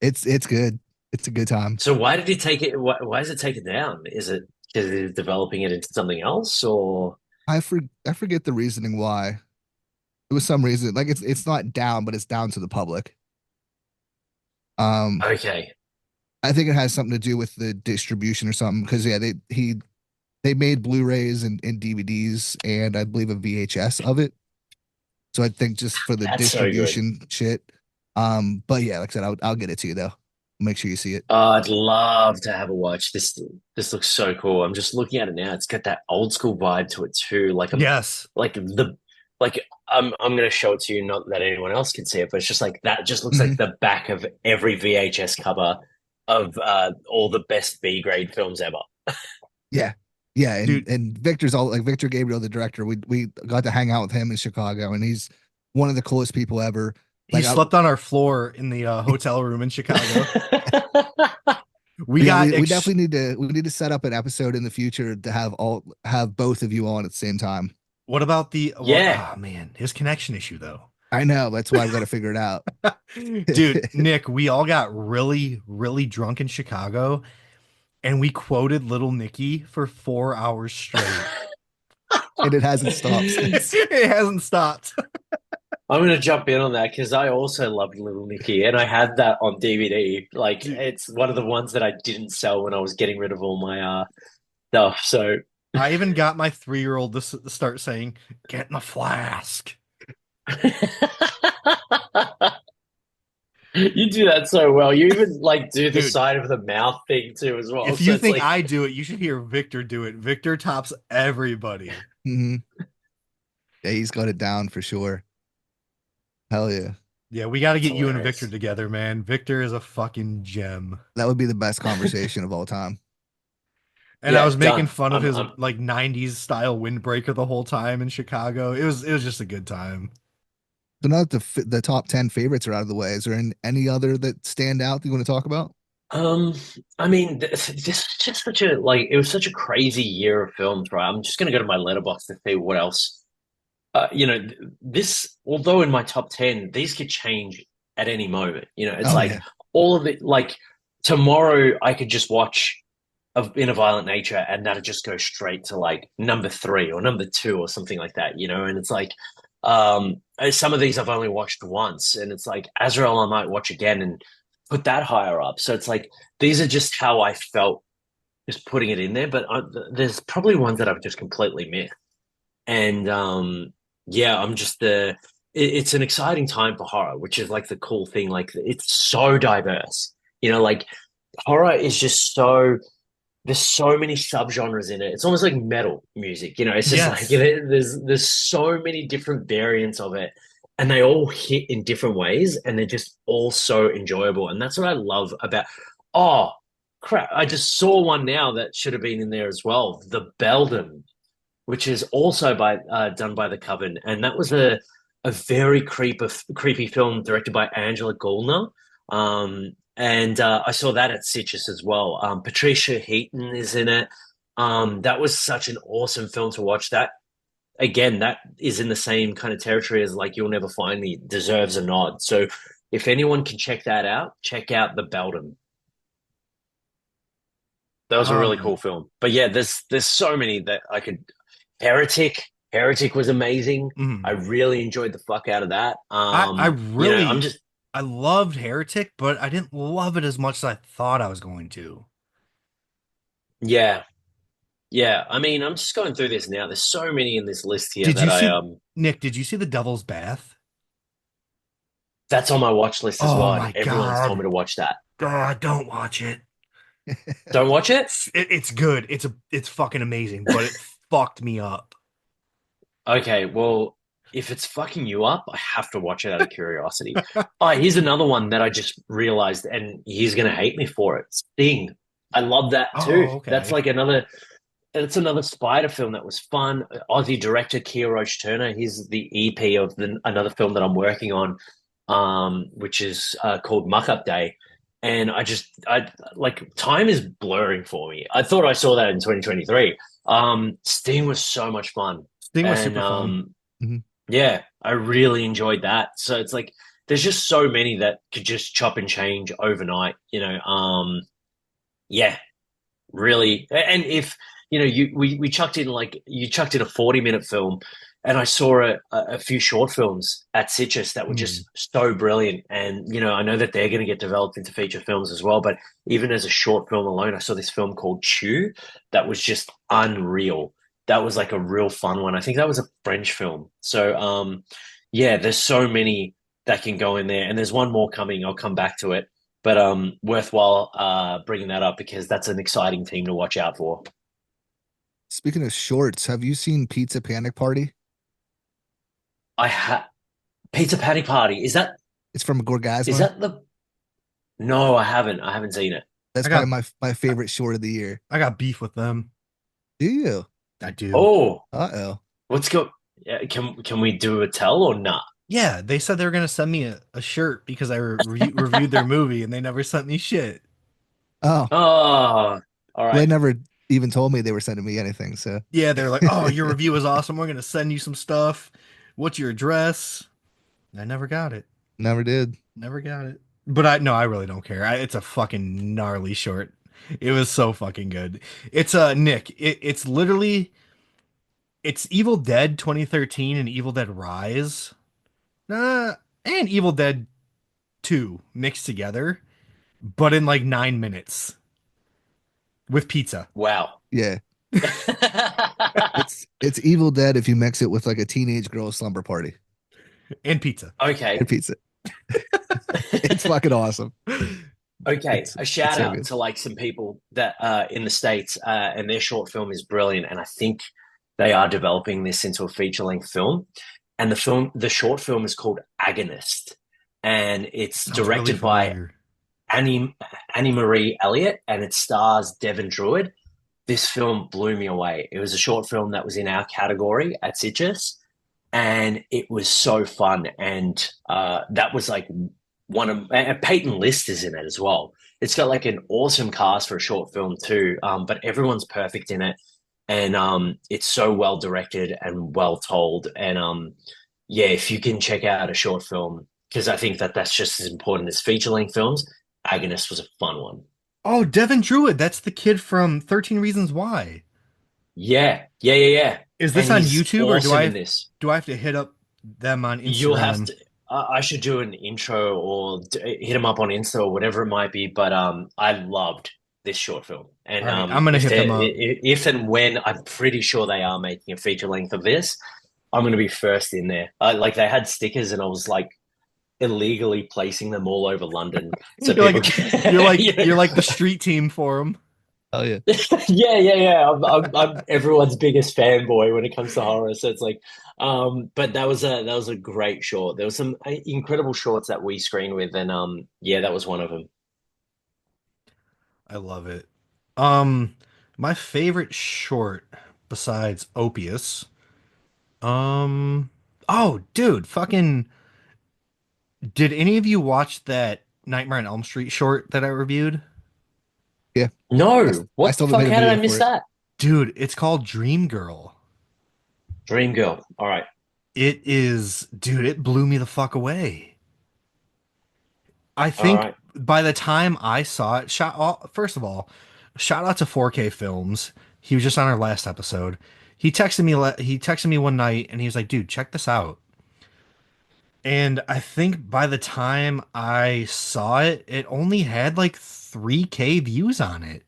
C: it's good. It's a good time.
D: So why did he take it? Why does it take it down? Is it because he's developing it into something else, or
C: I forget the reasoning why. It was some reason. Like it's not down, but it's down to the public. Um,
D: okay?
C: I think it has something to do with the distribution or something. Because yeah, they made Blu-rays and DVDs, and I believe a VHS of it. So I think just for the
D: That's so good.
C: distribution shit. But yeah, like I said, I'll get it to you though. Make sure you see it.
D: I'd love to have a watch. This looks so cool. I'm just looking at it now. It's got that old school vibe to it too.
E: Yes.
D: I'm gonna show it to you. Not that anyone else can see it, but it's just like that. Just looks like the back of every VHS cover of all the best B grade films ever.
C: Yeah. Yeah, and
E: Dude.
C: and Victor's all like Victor Gabriel, the director. We got to hang out with him in Chicago, and he's one of the coolest people ever.
E: He
C: Like
E: slept on our floor in the hotel room in Chicago. We
C: yeah,
E: got
C: we definitely need to set up an episode in the future to have both of you on at the same time.
E: What about the
D: Yeah.
E: oh man, his connection issue though.
C: I know, that's why I've got to figure it out.
E: Dude, Nick, we all got really, really drunk in Chicago and we quoted Little Nicky for 4 hours straight.
C: And it hasn't stopped since.
E: It hasn't stopped.
D: I'm gonna jump in on that because I also loved Little Nicky, and I had that on DVD. Like, it's one of the ones that I didn't sell when I was getting rid of all my stuff. So
E: I even got my 3-year-old to start saying, "Get in the flask."
D: You do that so well. You even like do the
E: Dude,
D: side of the mouth thing too as well.
E: if
D: So
E: you
D: it's
E: think
D: like
E: I do it, you should hear Victor do it. Victor tops everybody.
C: Hmm. Yeah, he's got it down for sure. Hell yeah.
E: Yeah, we got to
D: it's
E: get you and Victor
D: hilarious.
E: together, man. Victor is a fucking gem.
C: That would be the best conversation of all time.
E: And I
D: Yeah,
E: was making
D: done.
E: fun of his
D: I'm
E: like 90s style windbreaker the whole time in Chicago. It was just a good time.
C: So now that the top 10 favorites are out of the way, is there any other that stand out that you want to talk about?
D: Um, I mean, this is just such a like it was such a crazy year of films, right? I'm just gonna go to my letterbox to see what else. This although in my top 10, these could change at any moment. It's
C: Oh
D: like
C: yeah.
D: all of it. Like tomorrow, I could just watch of In a Violent Nature, and that'll just go straight to like number three or number two or something like that. And it's like some of these I've only watched once, and it's like Azrael I might watch again and put that higher up. So it's like these are just how I felt just putting it in there, but there's probably ones that I've just completely missed. And yeah, it's an exciting time for horror, which is like the cool thing. Like it's so diverse. Like horror is just so there's so many subgenres in it. It's almost like metal music. It's just like
E: Yes.
D: there's so many different variants of it, and they all hit in different ways, and they're just all so enjoyable. And that's what I love about. Oh crap! I just saw one now that should have been in there as well. The Beldam, which is also by done by the Coven, and that was a very creepy film directed by Angela Goulner. And I saw that at Citrus as well. Patricia Heaton is in it. That was such an awesome film to watch. That again, that is in the same kind of territory as like You'll Never Find Me deserves a nod. So if anyone can check that out, check out The Beldam. That was a really
E: Um,
D: cool film. But yeah, there's so many that I could. Heretic was amazing. I
E: mhm.
D: really enjoyed the fuck out of that.
E: I
D: I'm
E: really
D: just
E: I loved Heretic, but I didn't love it as much as I thought I was going to.
D: yeah, yeah. I mean, I'm just going through this now. There's so many in this list here
E: Did
D: that
E: you
D: I
E: see Nick, did you see The Devil's Bath?
D: that's on my watch list as
E: Oh
D: well. And
E: my
D: everyone's told me
E: God.
D: to watch that.
E: God, don't watch it.
D: Don't watch it?
E: It's good. It's fucking amazing, but it fucked me up.
D: Okay, well, if it's fucking you up, I have to watch it out of curiosity. Oh, here's another one that I just realized, and he's gonna hate me for it. Sting. I love that too.
E: Oh,
D: That's
E: okay.
D: like it's another spider film that was fun. Aussie director Kia Roach Turner. He's the EP of another film that I'm working on, which is called Muck Up Day. And I like time is blurring for me. I thought I saw that in 2023. Sting was so much fun,
E: Thing was
D: and
E: super fun.
C: Mhm.
D: yeah, I really enjoyed that. So it's like there's just so many that could just chop and change overnight. Yeah, really. And if we chucked in like you chucked in a 40-minute film, and I saw a few short films at Citrus that were
C: Mm.
D: just so brilliant. And I know that they're going to get developed into feature films as well. But even as a short film alone, I saw this film called Chew that was just unreal. That was like a real fun one. I think that was a French film. So yeah, there's so many that can go in there, and there's one more coming. I'll come back to it. But worthwhile bringing that up because that's an exciting team to watch out for.
C: Speaking of shorts, have you seen Pizza Panic Party?
D: I had Pizza Patty Party.
C: It's from
D: Is
C: Gorgasma.
D: that the? No, I haven't. I haven't seen it.
C: That's
E: I
C: probably
E: got
C: my favorite short of the year.
E: I got beef with them.
C: Do you?
E: I do.
D: Oh,
C: Uh-oh.
D: what's go? Yeah, can we do a tell or not?
E: Yeah, they said they were gonna send me a shirt because I reviewed their movie and they never sent me shit.
C: Oh,
D: Oh, all
C: well, they
D: right.
C: never even told me they were sending me anything. So
E: Yeah, they're like, "Oh, your review is awesome. We're gonna send you some stuff. What's your address?" I never got it.
C: never did.
E: Never got it. But I no, I really don't care. It's a fucking gnarly short. It was so fucking good. It's Nick. It's literally it's Evil Dead 2013 and Evil Dead Rise. And Evil Dead 2 mixed together, but in like 9 minutes with pizza
D: Wow.
C: Yeah, it's Evil Dead if you mix it with like a teenage girl slumber party
E: and pizza.
D: Okay.
C: and pizza. It's fucking awesome.
D: Okay,
C: It's
D: a
C: it's
D: shout
C: so
D: out
C: good.
D: to like some people that in the States, and their short film is brilliant, and I think they are developing this into a feature-length film. And the short film is called Agonist, and it's
E: Sounds really
D: directed by
E: familiar.
D: Annie Annie Marie Elliott, and it stars Devon Druid. This film blew me away. It was a short film that was in our category at Sitges, and it was so fun. And that was like one of and Peyton List is in it as well. It's got like an awesome cast for a short film too, but everyone's perfect in it, and it's so well directed and well told. And yeah, if you can check out a short film, because I think that that's just as important as feature length films. Agonist was a fun one.
E: Oh, Devin Druid, that's the kid from 13 Reasons Why.
D: Yeah, yeah, yeah, yeah.
E: Is this
D: And
E: on
D: he's
E: YouTube or
D: awesome in this.
E: do I have to hit up them on
D: You'll have
E: Instagram?
D: to. I should do an intro or hit him up on Insta or whatever it might be. But I loved this short film,
E: All
D: and
E: right, I'm gonna
D: if
E: hit them
D: they
E: up.
D: if and when I'm pretty sure they are making a feature length of this, I'm going to be first in there. Like they had stickers, and I was like illegally placing them all over London so
E: You're
D: people
E: like you're
D: can.
E: like you're like the street team for them.
C: Oh yeah.
D: Yeah, yeah, yeah. I'm everyone's biggest fanboy when it comes to horror. So it's like, but that was a great short. There was some incredible shorts that we screened with, and yeah, that was one of them.
E: I love it. Um, my favorite short besides Opius. Um, oh, dude, fucking. Did any of you watch that Nightmare on Elm Street short that I reviewed?
C: Yeah.
D: No,
C: I
D: what the
C: still haven't
D: fuck?
C: made a
D: How did I
C: video
D: miss
C: for it.
D: that?
E: Dude, it's called Dream Girl.
D: Dream Girl. All right,
E: It is, dude, it blew me the fuck away. I
D: all
E: think
D: right.
E: by the time I saw it, first of all, shout out to 4K Films. He was just on our last episode. He texted me one night and he was like, "Dude, check this out." And I think by the time I saw it, it only had like 3K views on it.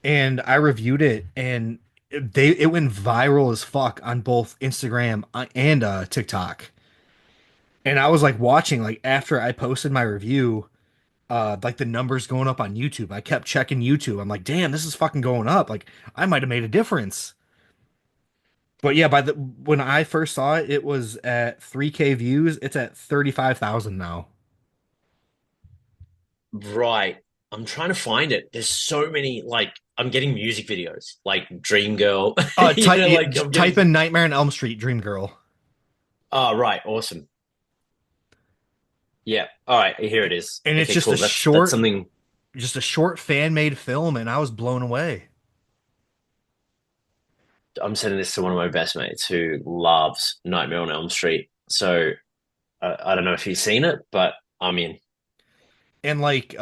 E: And I reviewed it and it went viral as fuck on both Instagram and TikTok. And I was like watching like after I posted my review, like the numbers going up on YouTube. I kept checking YouTube. I'm like, damn, this is fucking going up. Like I might have made a difference. But yeah, by the when I first saw it, it was at 3K views. It's at 35,000 now.
D: Right. I'm trying to find it. There's so many. Like I'm getting music videos, like Dream Girl. Like I'm
E: Type
D: getting.
E: in Nightmare on Elm Street Dream Girl.
D: Oh, right. Awesome. Yeah. All right. Here it is.
E: And it's
D: Okay. Cool. That's something.
E: just a short fan made film, and I was blown away.
D: I'm sending this to one of my best mates who loves Nightmare on Elm Street. So I don't know if he's seen it, but I'm in.
E: And like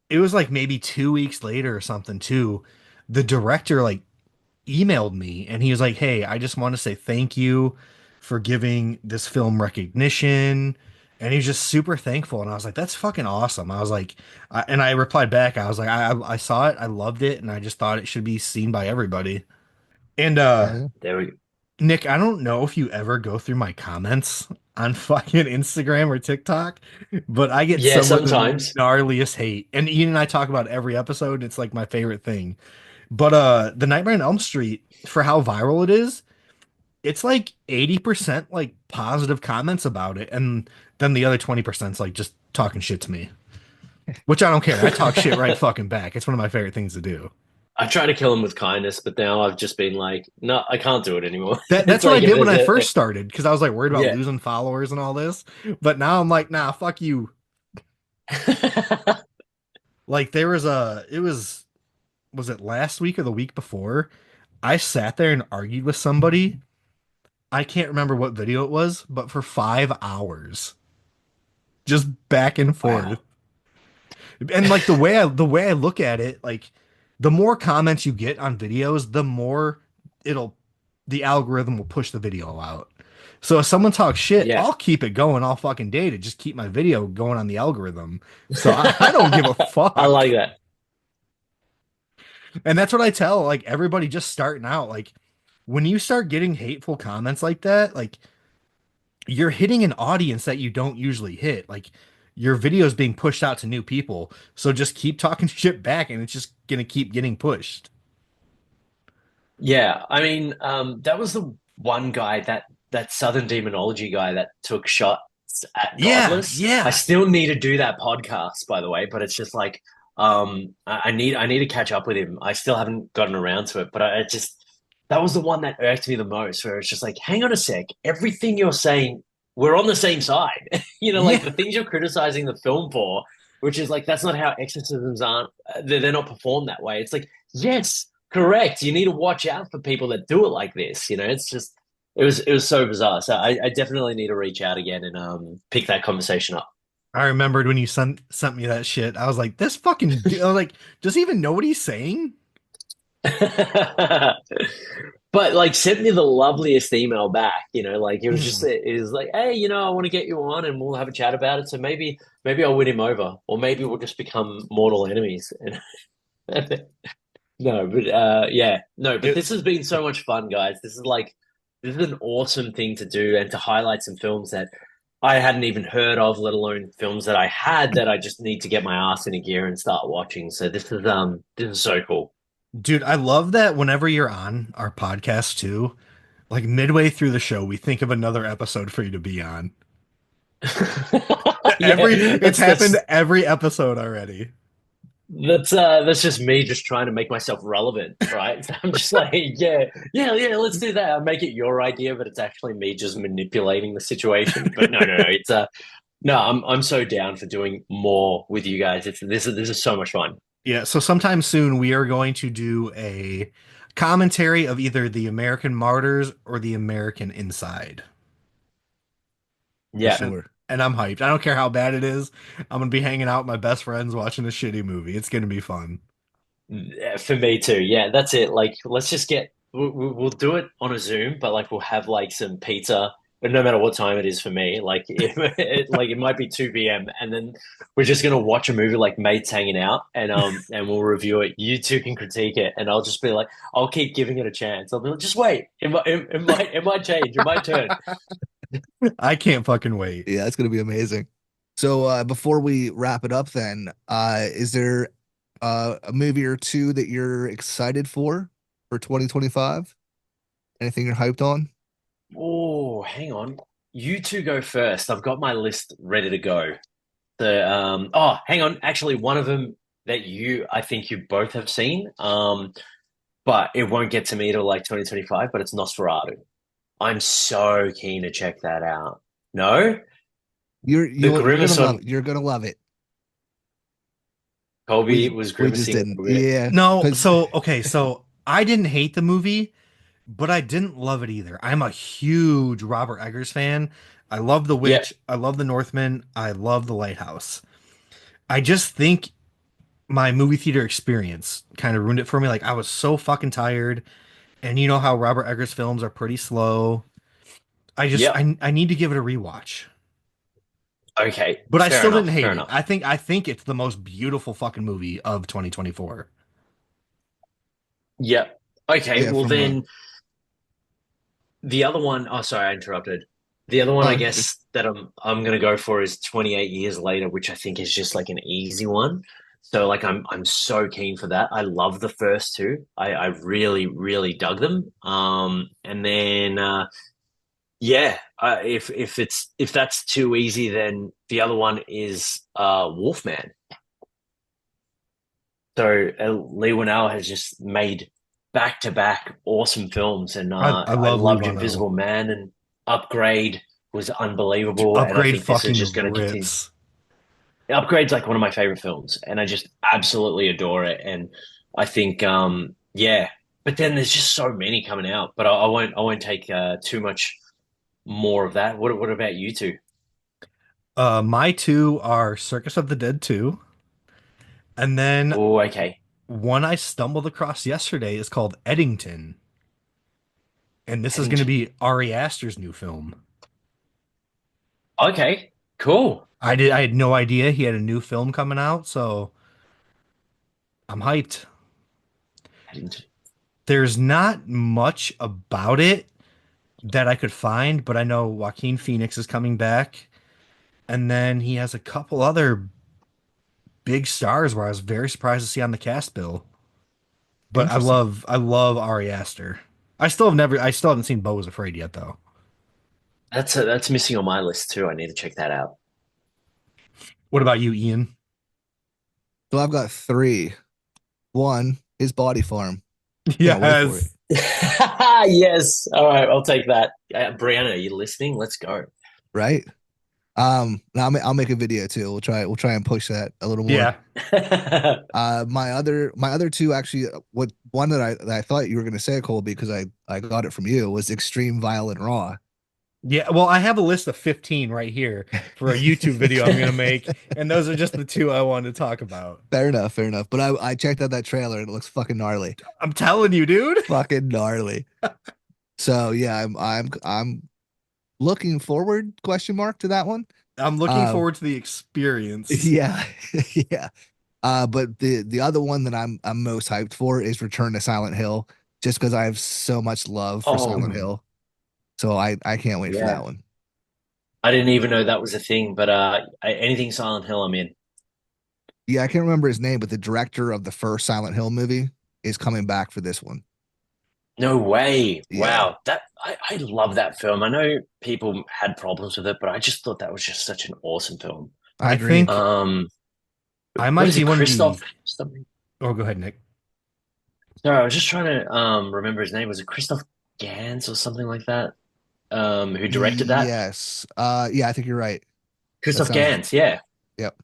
E: it was like maybe 2 weeks later or something too. The director like emailed me and he was like, "Hey, I just want to say thank you for giving this film recognition." And he was just super thankful. And I was like, "That's fucking awesome." I was like, and I replied back. I was like, I saw it, I loved it, and I just thought it should be seen by everybody." And
C: Oh yeah.
D: There we go.
E: Nick, I don't know if you ever go through my comments on fucking Instagram or TikTok, but I get
D: Yeah,
E: some of the
D: sometimes.
E: gnarliest hate. And Ian and I talk about every episode. It's like my favorite thing. But the Nightmare on Elm Street, for how viral it is, it's like 80% like positive comments about it, and then the other 20%'s like just talking shit to me. Which I don't care. I talk shit right fucking back. It's one of my favorite things to do.
D: I try to kill him with kindness, but now I've just been like, no, I can't do it anymore.
E: That's
D: It's
E: what I
D: like if
E: did when
D: there's
E: I first started because I was like worried about
D: yeah.
E: losing followers and all this. But now I'm like, nah, fuck you. Like there was was it last week or the week before? I sat there and argued with somebody. I can't remember what video it was, but for 5 hours, just back and forth.
D: Wow.
E: And like the way I look at it, like the more comments you get on videos, the more it'll the algorithm will push the video out. So if someone talks shit,
D: Yeah.
E: I'll keep it going all fucking day to just keep my video going on the algorithm. So I don't give a
D: I
E: fuck.
D: like that.
E: And that's what I tell like everybody just starting out. Like when you start getting hateful comments like that, like you're hitting an audience that you don't usually hit. Like your video is being pushed out to new people. So just keep talking shit back and it's just gonna keep getting pushed.
D: Yeah, I mean, that was the one guy that Southern Demonology guy that took shots at
E: Yeah,
D: Godless. I
E: yeah.
D: still need to do that podcast, by the way, but it's just like I need to catch up with him. I still haven't gotten around to it, but I just that was the one that irked me the most, where it's just like, hang on a sec, everything you're saying, we're on the same side. You know, like
E: Yeah.
D: the things you're criticizing the film for, which is like that's not how exorcisms aren't. They're not performed that way. It's like, yes. Correct. You need to watch out for people that do it like this. You know, it's just it was so bizarre. So I definitely need to reach out again and pick that conversation up.
E: I remembered when you sent me that shit. I was like, this fucking I was like, does he even know what he's saying?
D: But like sent me the loveliest email back, you know, like it was just
E: Mm.
D: it was like, hey, you know, I want to get you on and we'll have a chat about it. So maybe I'll win him over, or maybe we'll just become mortal enemies. And no, but yeah, no, but
E: It,
D: this has been so much fun, guys. This is an awesome thing to do and to highlight some films that I hadn't even heard of, let alone films that I had that I just need to get my ass in a gear and start watching. So this is so cool.
E: dude, I love that whenever you're on our podcast too, like midway through the show, we think of another episode for you to be on.
D: Yeah,
E: It's happened every episode already.
D: that's just me just trying to make myself relevant, right? So I'm just like, yeah, let's do that. I make it your idea, but it's actually me just manipulating the situation. But no, it's no, I'm so down for doing more with you guys. It's this is so much fun.
E: Yeah, so sometime soon we are going to do a commentary of either the American Martyrs or the American Inside.
C: For
D: Yeah,
E: And,
C: sure.
E: and I'm hyped. I don't care how bad it is. I'm gonna be hanging out with my best friends watching a shitty movie. It's gonna be fun.
D: for me too. Yeah, that's it. Like, let's just get we'll do it on a Zoom, but like we'll have like some pizza, but no matter what time it is for me, like like it might be 2 p.m. and then we're just gonna watch a movie like mates hanging out and we'll review it. You two can critique it, and I'll just be like, I'll keep giving it a chance. I'll be like, just wait, it might change, it might turn.
E: I can't fucking wait.
C: Yeah, it's gonna be amazing. So before we wrap it up, then, is there a movie or two that you're excited for 2025? Anything you're hyped on?
D: Oh, hang on. You two go first. I've got my list ready to go. So, oh, hang on. Actually, one of them that I think you both have seen, but it won't get to me till like 2025, but it's Nosferatu. I'm so keen to check that out. No? The
C: You're gonna
D: grimace
C: love
D: on
C: it. You're gonna love it.
D: Colby
C: We
D: was
C: we just
D: grimacing
C: didn't.
D: over it.
C: Yeah,
E: No,
C: because
E: so okay, so I didn't hate the movie, but I didn't love it either. I'm a huge Robert Eggers fan. I love The
D: Yeah,
E: Witch, I love The Northman, I love The Lighthouse. I just think my movie theater experience kind of ruined it for me. Like I was so fucking tired, and you know how Robert Eggers films are pretty slow.
D: yeah.
E: I need to give it a rewatch.
D: Okay,
E: But I
D: fair
E: still didn't
D: enough,
E: hate
D: fair
E: it.
D: enough.
E: I think it's the most beautiful fucking movie of 2024.
D: Yeah. Okay,
C: yeah,
D: well
C: from
D: then the other one, oh sorry, I interrupted. The other one I
C: oh,
D: guess that I'm gonna go for is 28 years later, which I think is just like an easy one. So like I'm so keen for that. I love the first two. I really dug them. And then yeah, if that's too easy, then the other one is Wolfman. So Lee Winnell has just made back to back awesome films, and
E: I
D: I
E: love Lee
D: loved
E: Winnell.
D: Invisible Man and Upgrade was unbelievable, and I
E: Upgrade
D: think this is
E: fucking
D: just going to continue.
E: rips.
D: Upgrade's like one of my favorite films, and I just absolutely adore it. And I think, yeah, but then there's just so many coming out. But I won't take too much more of that. What about you two?
E: My two are Circus of the Dead 2, and then
D: Oh, okay,
E: one I stumbled across yesterday is called Eddington, and this is going to
D: Paddington.
E: be Ari Aster's new film.
D: Okay, cool.
E: I had no idea he had a new film coming out, so I'm hyped.
D: Paddington.
E: There's not much about it that I could find, but I know Joaquin Phoenix is coming back, and then he has a couple other big stars where I was very surprised to see on the cast bill. But
C: Interesting.
E: I love Ari Aster. I still haven't seen Beau Was Afraid yet though.
D: That's missing on my list too. I need to check that out.
E: What about you, Ian?
C: So I've got three. One is Body Farm. Can't wait for it.
E: Yes.
D: Yes. All right, I'll take that. Brianna, are you listening? Let's go.
C: Right? Now I'll make a video too. We'll try and push that a little more.
E: Yeah.
C: My other two actually, what one that I thought you were gonna say, Colby, because I got it from you, was Extreme Violent Raw.
E: Yeah, well, I have a list of 15 right here for a YouTube video I'm gonna make, and those are just the two I wanted to talk about.
C: Fair enough, fair enough. But I checked out that trailer and it looks fucking gnarly.
E: I'm telling you, dude.
C: Fucking gnarly. So yeah, I'm looking forward, question mark, to that one.
E: I'm looking
C: Um,
E: forward to the experience.
C: Yeah, yeah. But the other one that I'm most hyped for is Return to Silent Hill, just because I have so much love for
D: Oh,
C: Silent Hill. So I can't wait for
D: yeah.
C: that one.
D: I didn't even know that was a thing, but anything Silent Hill, I'm in.
C: Yeah, I can't remember his name, but the director of the first Silent Hill movie is coming back for this one.
D: No way.
C: Yeah,
D: Wow. I love that film. I know people had problems with it, but I just thought that was just such an awesome film.
C: I
E: I
C: agree.
E: think I
D: What
E: might
D: is
E: be
D: it,
E: one of
D: Christoph
E: the.
D: something?
E: Oh, go ahead, Nick.
D: No, I was just trying to remember his name. Was it Christoph Gans or something like that? Who directed that?
C: Yes. Yeah, I think you're right. That
D: Christoph
C: sounds.
D: Gans, yeah.
C: Yep.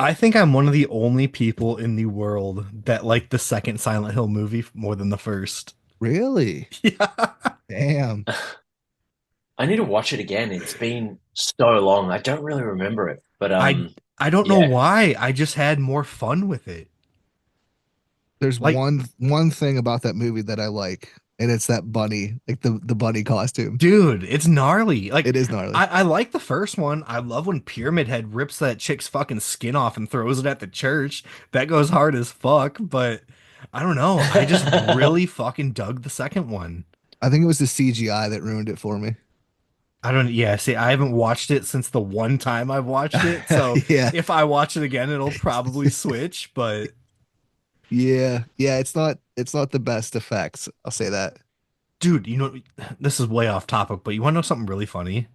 E: I think I'm one of the only people in the world that like the second Silent Hill movie more than the first.
C: Really?
E: Yeah.
C: Damn.
D: I need to watch it again. It's been so long. I don't really remember it, but
E: I I don't know
D: yeah.
E: why. I just had more fun with it.
C: There's
E: Like,
C: one thing about that movie that I like, and it's that bunny, like the bunny costume.
E: dude, it's gnarly. Like,
C: It is gnarly.
E: I like the first one. I love when Pyramid Head rips that chick's fucking skin off and throws it at the church. That goes hard as fuck, but I don't know. I just really fucking dug the second one.
C: I think it was the CGI that ruined it for me.
E: I don't, yeah, see, I haven't watched it since the one time I've watched it. So
C: Yeah.
E: if I watch it again, it'll probably switch, but
C: Yeah. Yeah, it's not the best effects. I'll say that.
E: dude, this is way off topic, but you want to know something really funny?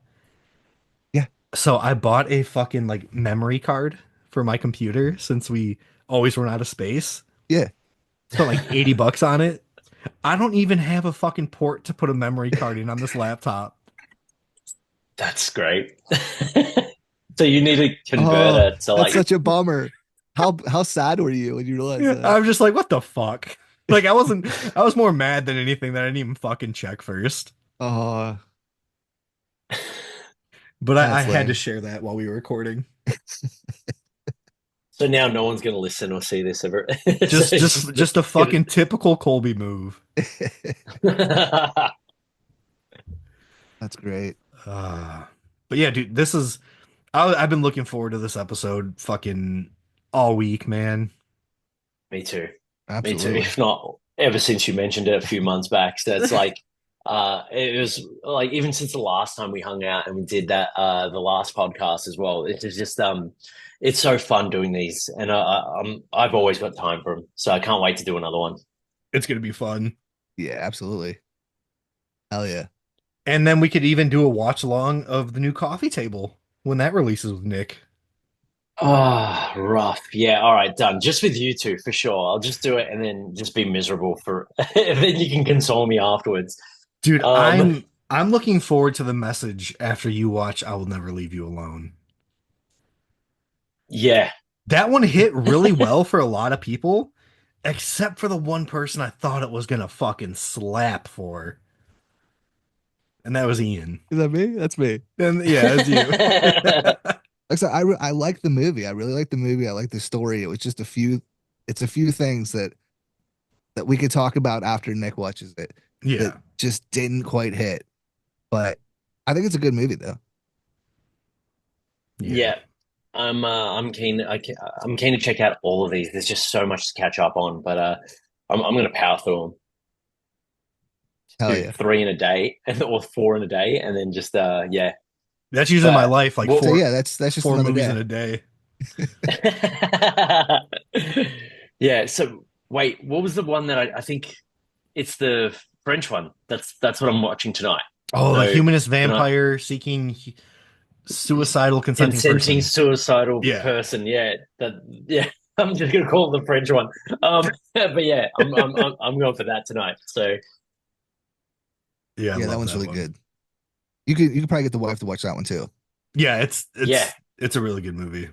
C: Yeah.
E: So I bought a fucking like memory card for my computer since we always run out of space.
C: Yeah.
E: Spent like $80 on it. I don't even have a fucking port to put a memory card in on this laptop.
D: That's great. So you need a
C: Oh,
D: converter to
C: that's
D: like
C: such a bummer. How sad were you when you realized that?
E: I'm just like, what the fuck? Like I was more mad than anything that I didn't even fucking check first.
C: Oh,
E: But I
C: that's
E: had to
C: lame.
E: share that while we were recording.
D: so now no one's gonna listen or see this ever. So
E: Just
D: it's
E: just just a fucking typical Colby move.
C: That's great.
E: But yeah, dude, I've been looking forward to this episode fucking all week, man.
D: Me too. Me too.
C: Absolutely.
D: If not, ever since you mentioned it a few months back. So it's like, it was like even since the last time we hung out and we did that, the last podcast as well. It is just, it's so fun doing these, and I've always got time for them. So I can't wait to do another one.
E: It's gonna be fun.
C: Yeah, absolutely. Hell yeah.
E: And then we could even do a watch along of the new coffee table when that releases with Nick.
D: Oh, rough. Yeah. All right. Done. Just with you two for sure. I'll just do it and then just be miserable for, and then you can console me afterwards.
E: Dude,
D: Um,
E: I'm looking forward to the message after you watch I Will Never Leave You Alone.
D: yeah.
E: That one hit really well for a lot of people, except for the one person I thought it was gonna fucking slap for. And that was Ian.
C: Is that me? That's me.
E: And yeah, it's you.
C: Like I said, I like the movie. I really like the movie. I like the story. It was just it's a few things that we could talk about after Nick watches it that
E: Yeah.
C: just didn't quite hit. But I think it's a good movie though.
D: Yeah. I'm keen. I'm keen to check out all of these. There's just so much to catch up on, but I'm going to power through them.
C: Hell
D: do
C: yeah.
D: 3 in a day or 4 in a day, and then just yeah.
E: That's usually my life, like
D: Well,
C: So
E: four
C: yeah, that's just
E: four
C: another
E: movies
C: day.
E: in a day.
D: Yeah. So wait, what was the one that I think it's the French one? That's what I'm watching tonight.
E: Oh, the
D: So
E: humanist
D: tonight,
E: vampire seeking suicidal consenting
D: consenting
E: person.
D: suicidal
E: Yeah.
D: person. Yeah. That. Yeah. I'm just gonna call it the French one. But yeah, I'm going for that tonight. So
E: Yeah, I
C: Yeah, that
E: love
C: one's
E: that
C: really
E: one.
C: good. You could probably get the wife to watch that one too.
E: Yeah, it's
D: yeah,
E: it's a really good movie.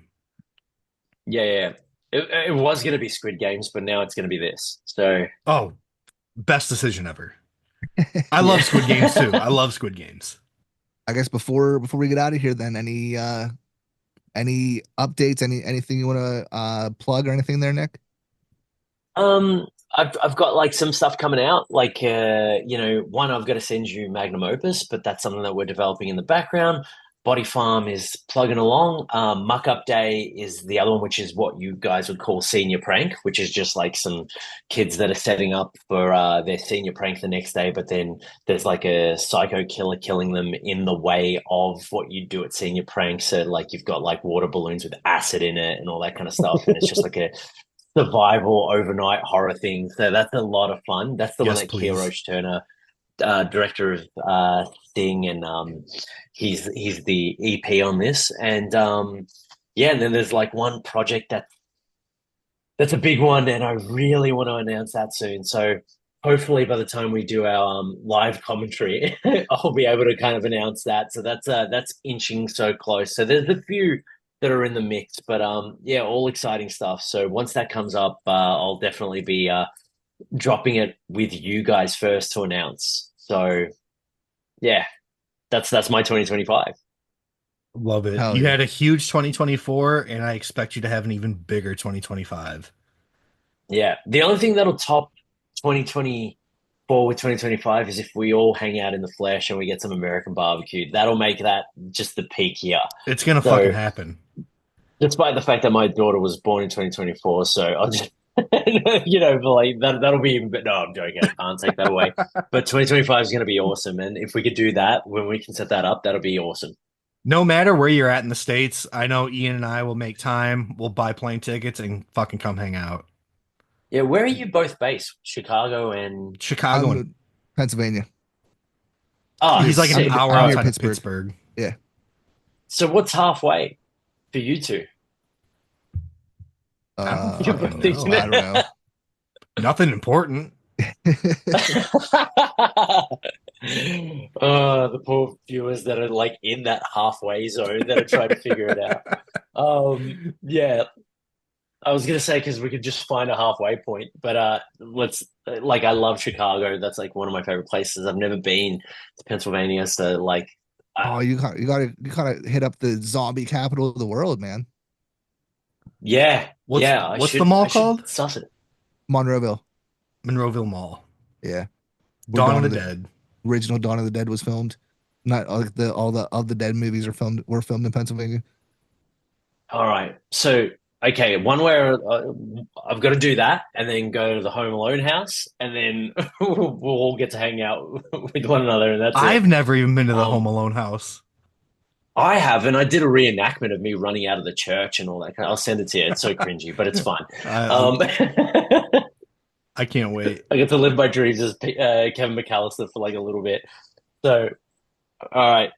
D: yeah. It was gonna be Squid Games, but now it's gonna be this. So
E: Oh, best decision ever. I love Squid Games too.
D: yeah.
E: I love Squid Games.
C: I guess before we get out of here, then any updates, anything you want to plug or anything there, Nick?
D: I've got like some stuff coming out. Like one I've got to send you Magnum Opus, but that's something that we're developing in the background. Body Farm is plugging along. Muck Up Day is the other one, which is what you guys would call senior prank, which is just like some kids that are setting up for their senior prank the next day, but then there's like a psycho killer killing them in the way of what you do at senior prank. So like you've got like water balloons with acid in it and all that kind of stuff, and it's just like a survival overnight horror thing. So that's a lot of fun. That's the one
E: Yes,
D: that Kia
E: please.
D: Roach Turner, director of Sting, and he's the EP on this. And yeah, and then there's like one project that's a big one, and I really want to announce that soon. So hopefully by the time we do our live commentary, I'll be able to kind of announce that. So that's inching so close. So there's a few that are in the mix, but yeah, all exciting stuff. So once that comes up, I'll definitely be dropping it with you guys first to announce. So yeah, that's my 2025.
E: Love it.
C: Hell
E: You
C: yeah.
E: had a huge 2024, and I expect you to have an even bigger 2025.
D: Yeah, the only thing that'll top 2024 with 2025 is if we all hang out in the flesh and we get some American barbecue. That'll make that just the peak year.
E: It's gonna fucking
D: So,
E: happen.
D: despite the fact that my daughter was born in 2024, so I'll just, but like that'll be even. But no, I'm joking. I can't take that away. But 2025 is going to be awesome, and if we could do that when we can set that up, that'll be awesome.
E: No matter where you're at in the States, I know Ian and I will make time. We'll buy plane tickets and fucking come hang out.
D: Yeah, where are you both based? Chicago and
E: Chicago
C: I'm
E: and
C: in Pennsylvania.
E: he's like an
D: sick.
E: hour
C: I'm near
E: outside of
C: Pittsburgh.
E: Pittsburgh.
C: Yeah.
D: So what's halfway for you two?
E: I don't
C: Uh,
E: fucking know.
C: I don't know.
E: Nothing important.
D: The poor viewers that are like in that halfway zone that are trying to figure it out. Yeah, I was gonna say because we could just find a halfway point, but let's like I love Chicago. That's like one of my favorite places. I've never been to Pennsylvania, so like,
C: Oh, you gotta hit up the zombie capital of the world, man.
D: yeah,
E: What's
D: yeah.
E: what's the mall
D: I should
E: called?
D: suss it.
C: Monroeville.
E: Monroeville Mall.
C: Yeah. Where
E: Dawn of the Dead.
C: original Dawn of the Dead was filmed. Not like the all the of the dead movies were filmed in Pennsylvania.
D: All right. So, okay, one where I've got to do that and then go to the Home Alone house and then we'll all get to hang out with one another and that's
E: I've
D: it.
E: never even been to the Home
D: Um,
E: Alone house.
D: I have, and I did a reenactment of me running out of the church and all that. I'll send it to you. It's so cringy, but it's fun.
E: I,
D: Um,
E: I can't wait.
D: I get to live my dreams as Kevin McAllister for like a little bit. So, all right,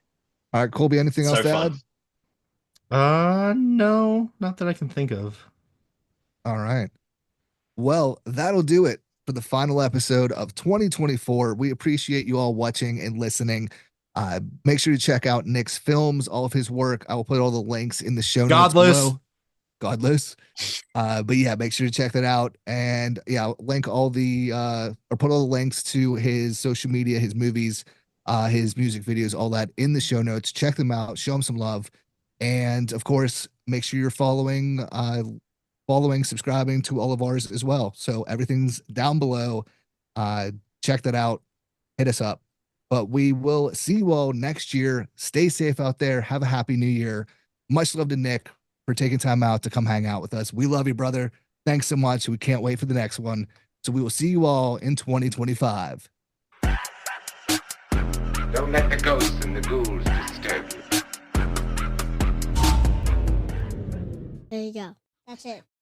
C: All right, Colby, anything else
D: so
C: to add?
D: fun.
E: No, not that I can think of.
C: All right. Well, that'll do it for the final episode of 2024. We appreciate you all watching and listening. Make sure to check out Nick's films, all of his work. I will put all the links in the show notes
E: Godless.
C: below. Godless. But yeah, make sure to check that out. And yeah, link all the or put all the links to his social media, his movies, his music videos, all that in the show notes. Check them out, show him some love. And of course, make sure you're following, subscribing to all of ours as well. So everything's down below. Check that out. Hit us up. But we will see you all next year. Stay safe out there. Have a happy new year. Much love to Nick for taking time out to come hang out with us. We love you, brother. Thanks so much. We can't wait for the next one. So we will see you all in 2025.
A: Don't let the ghosts and the ghouls disturb you.
F: There you go. That's it.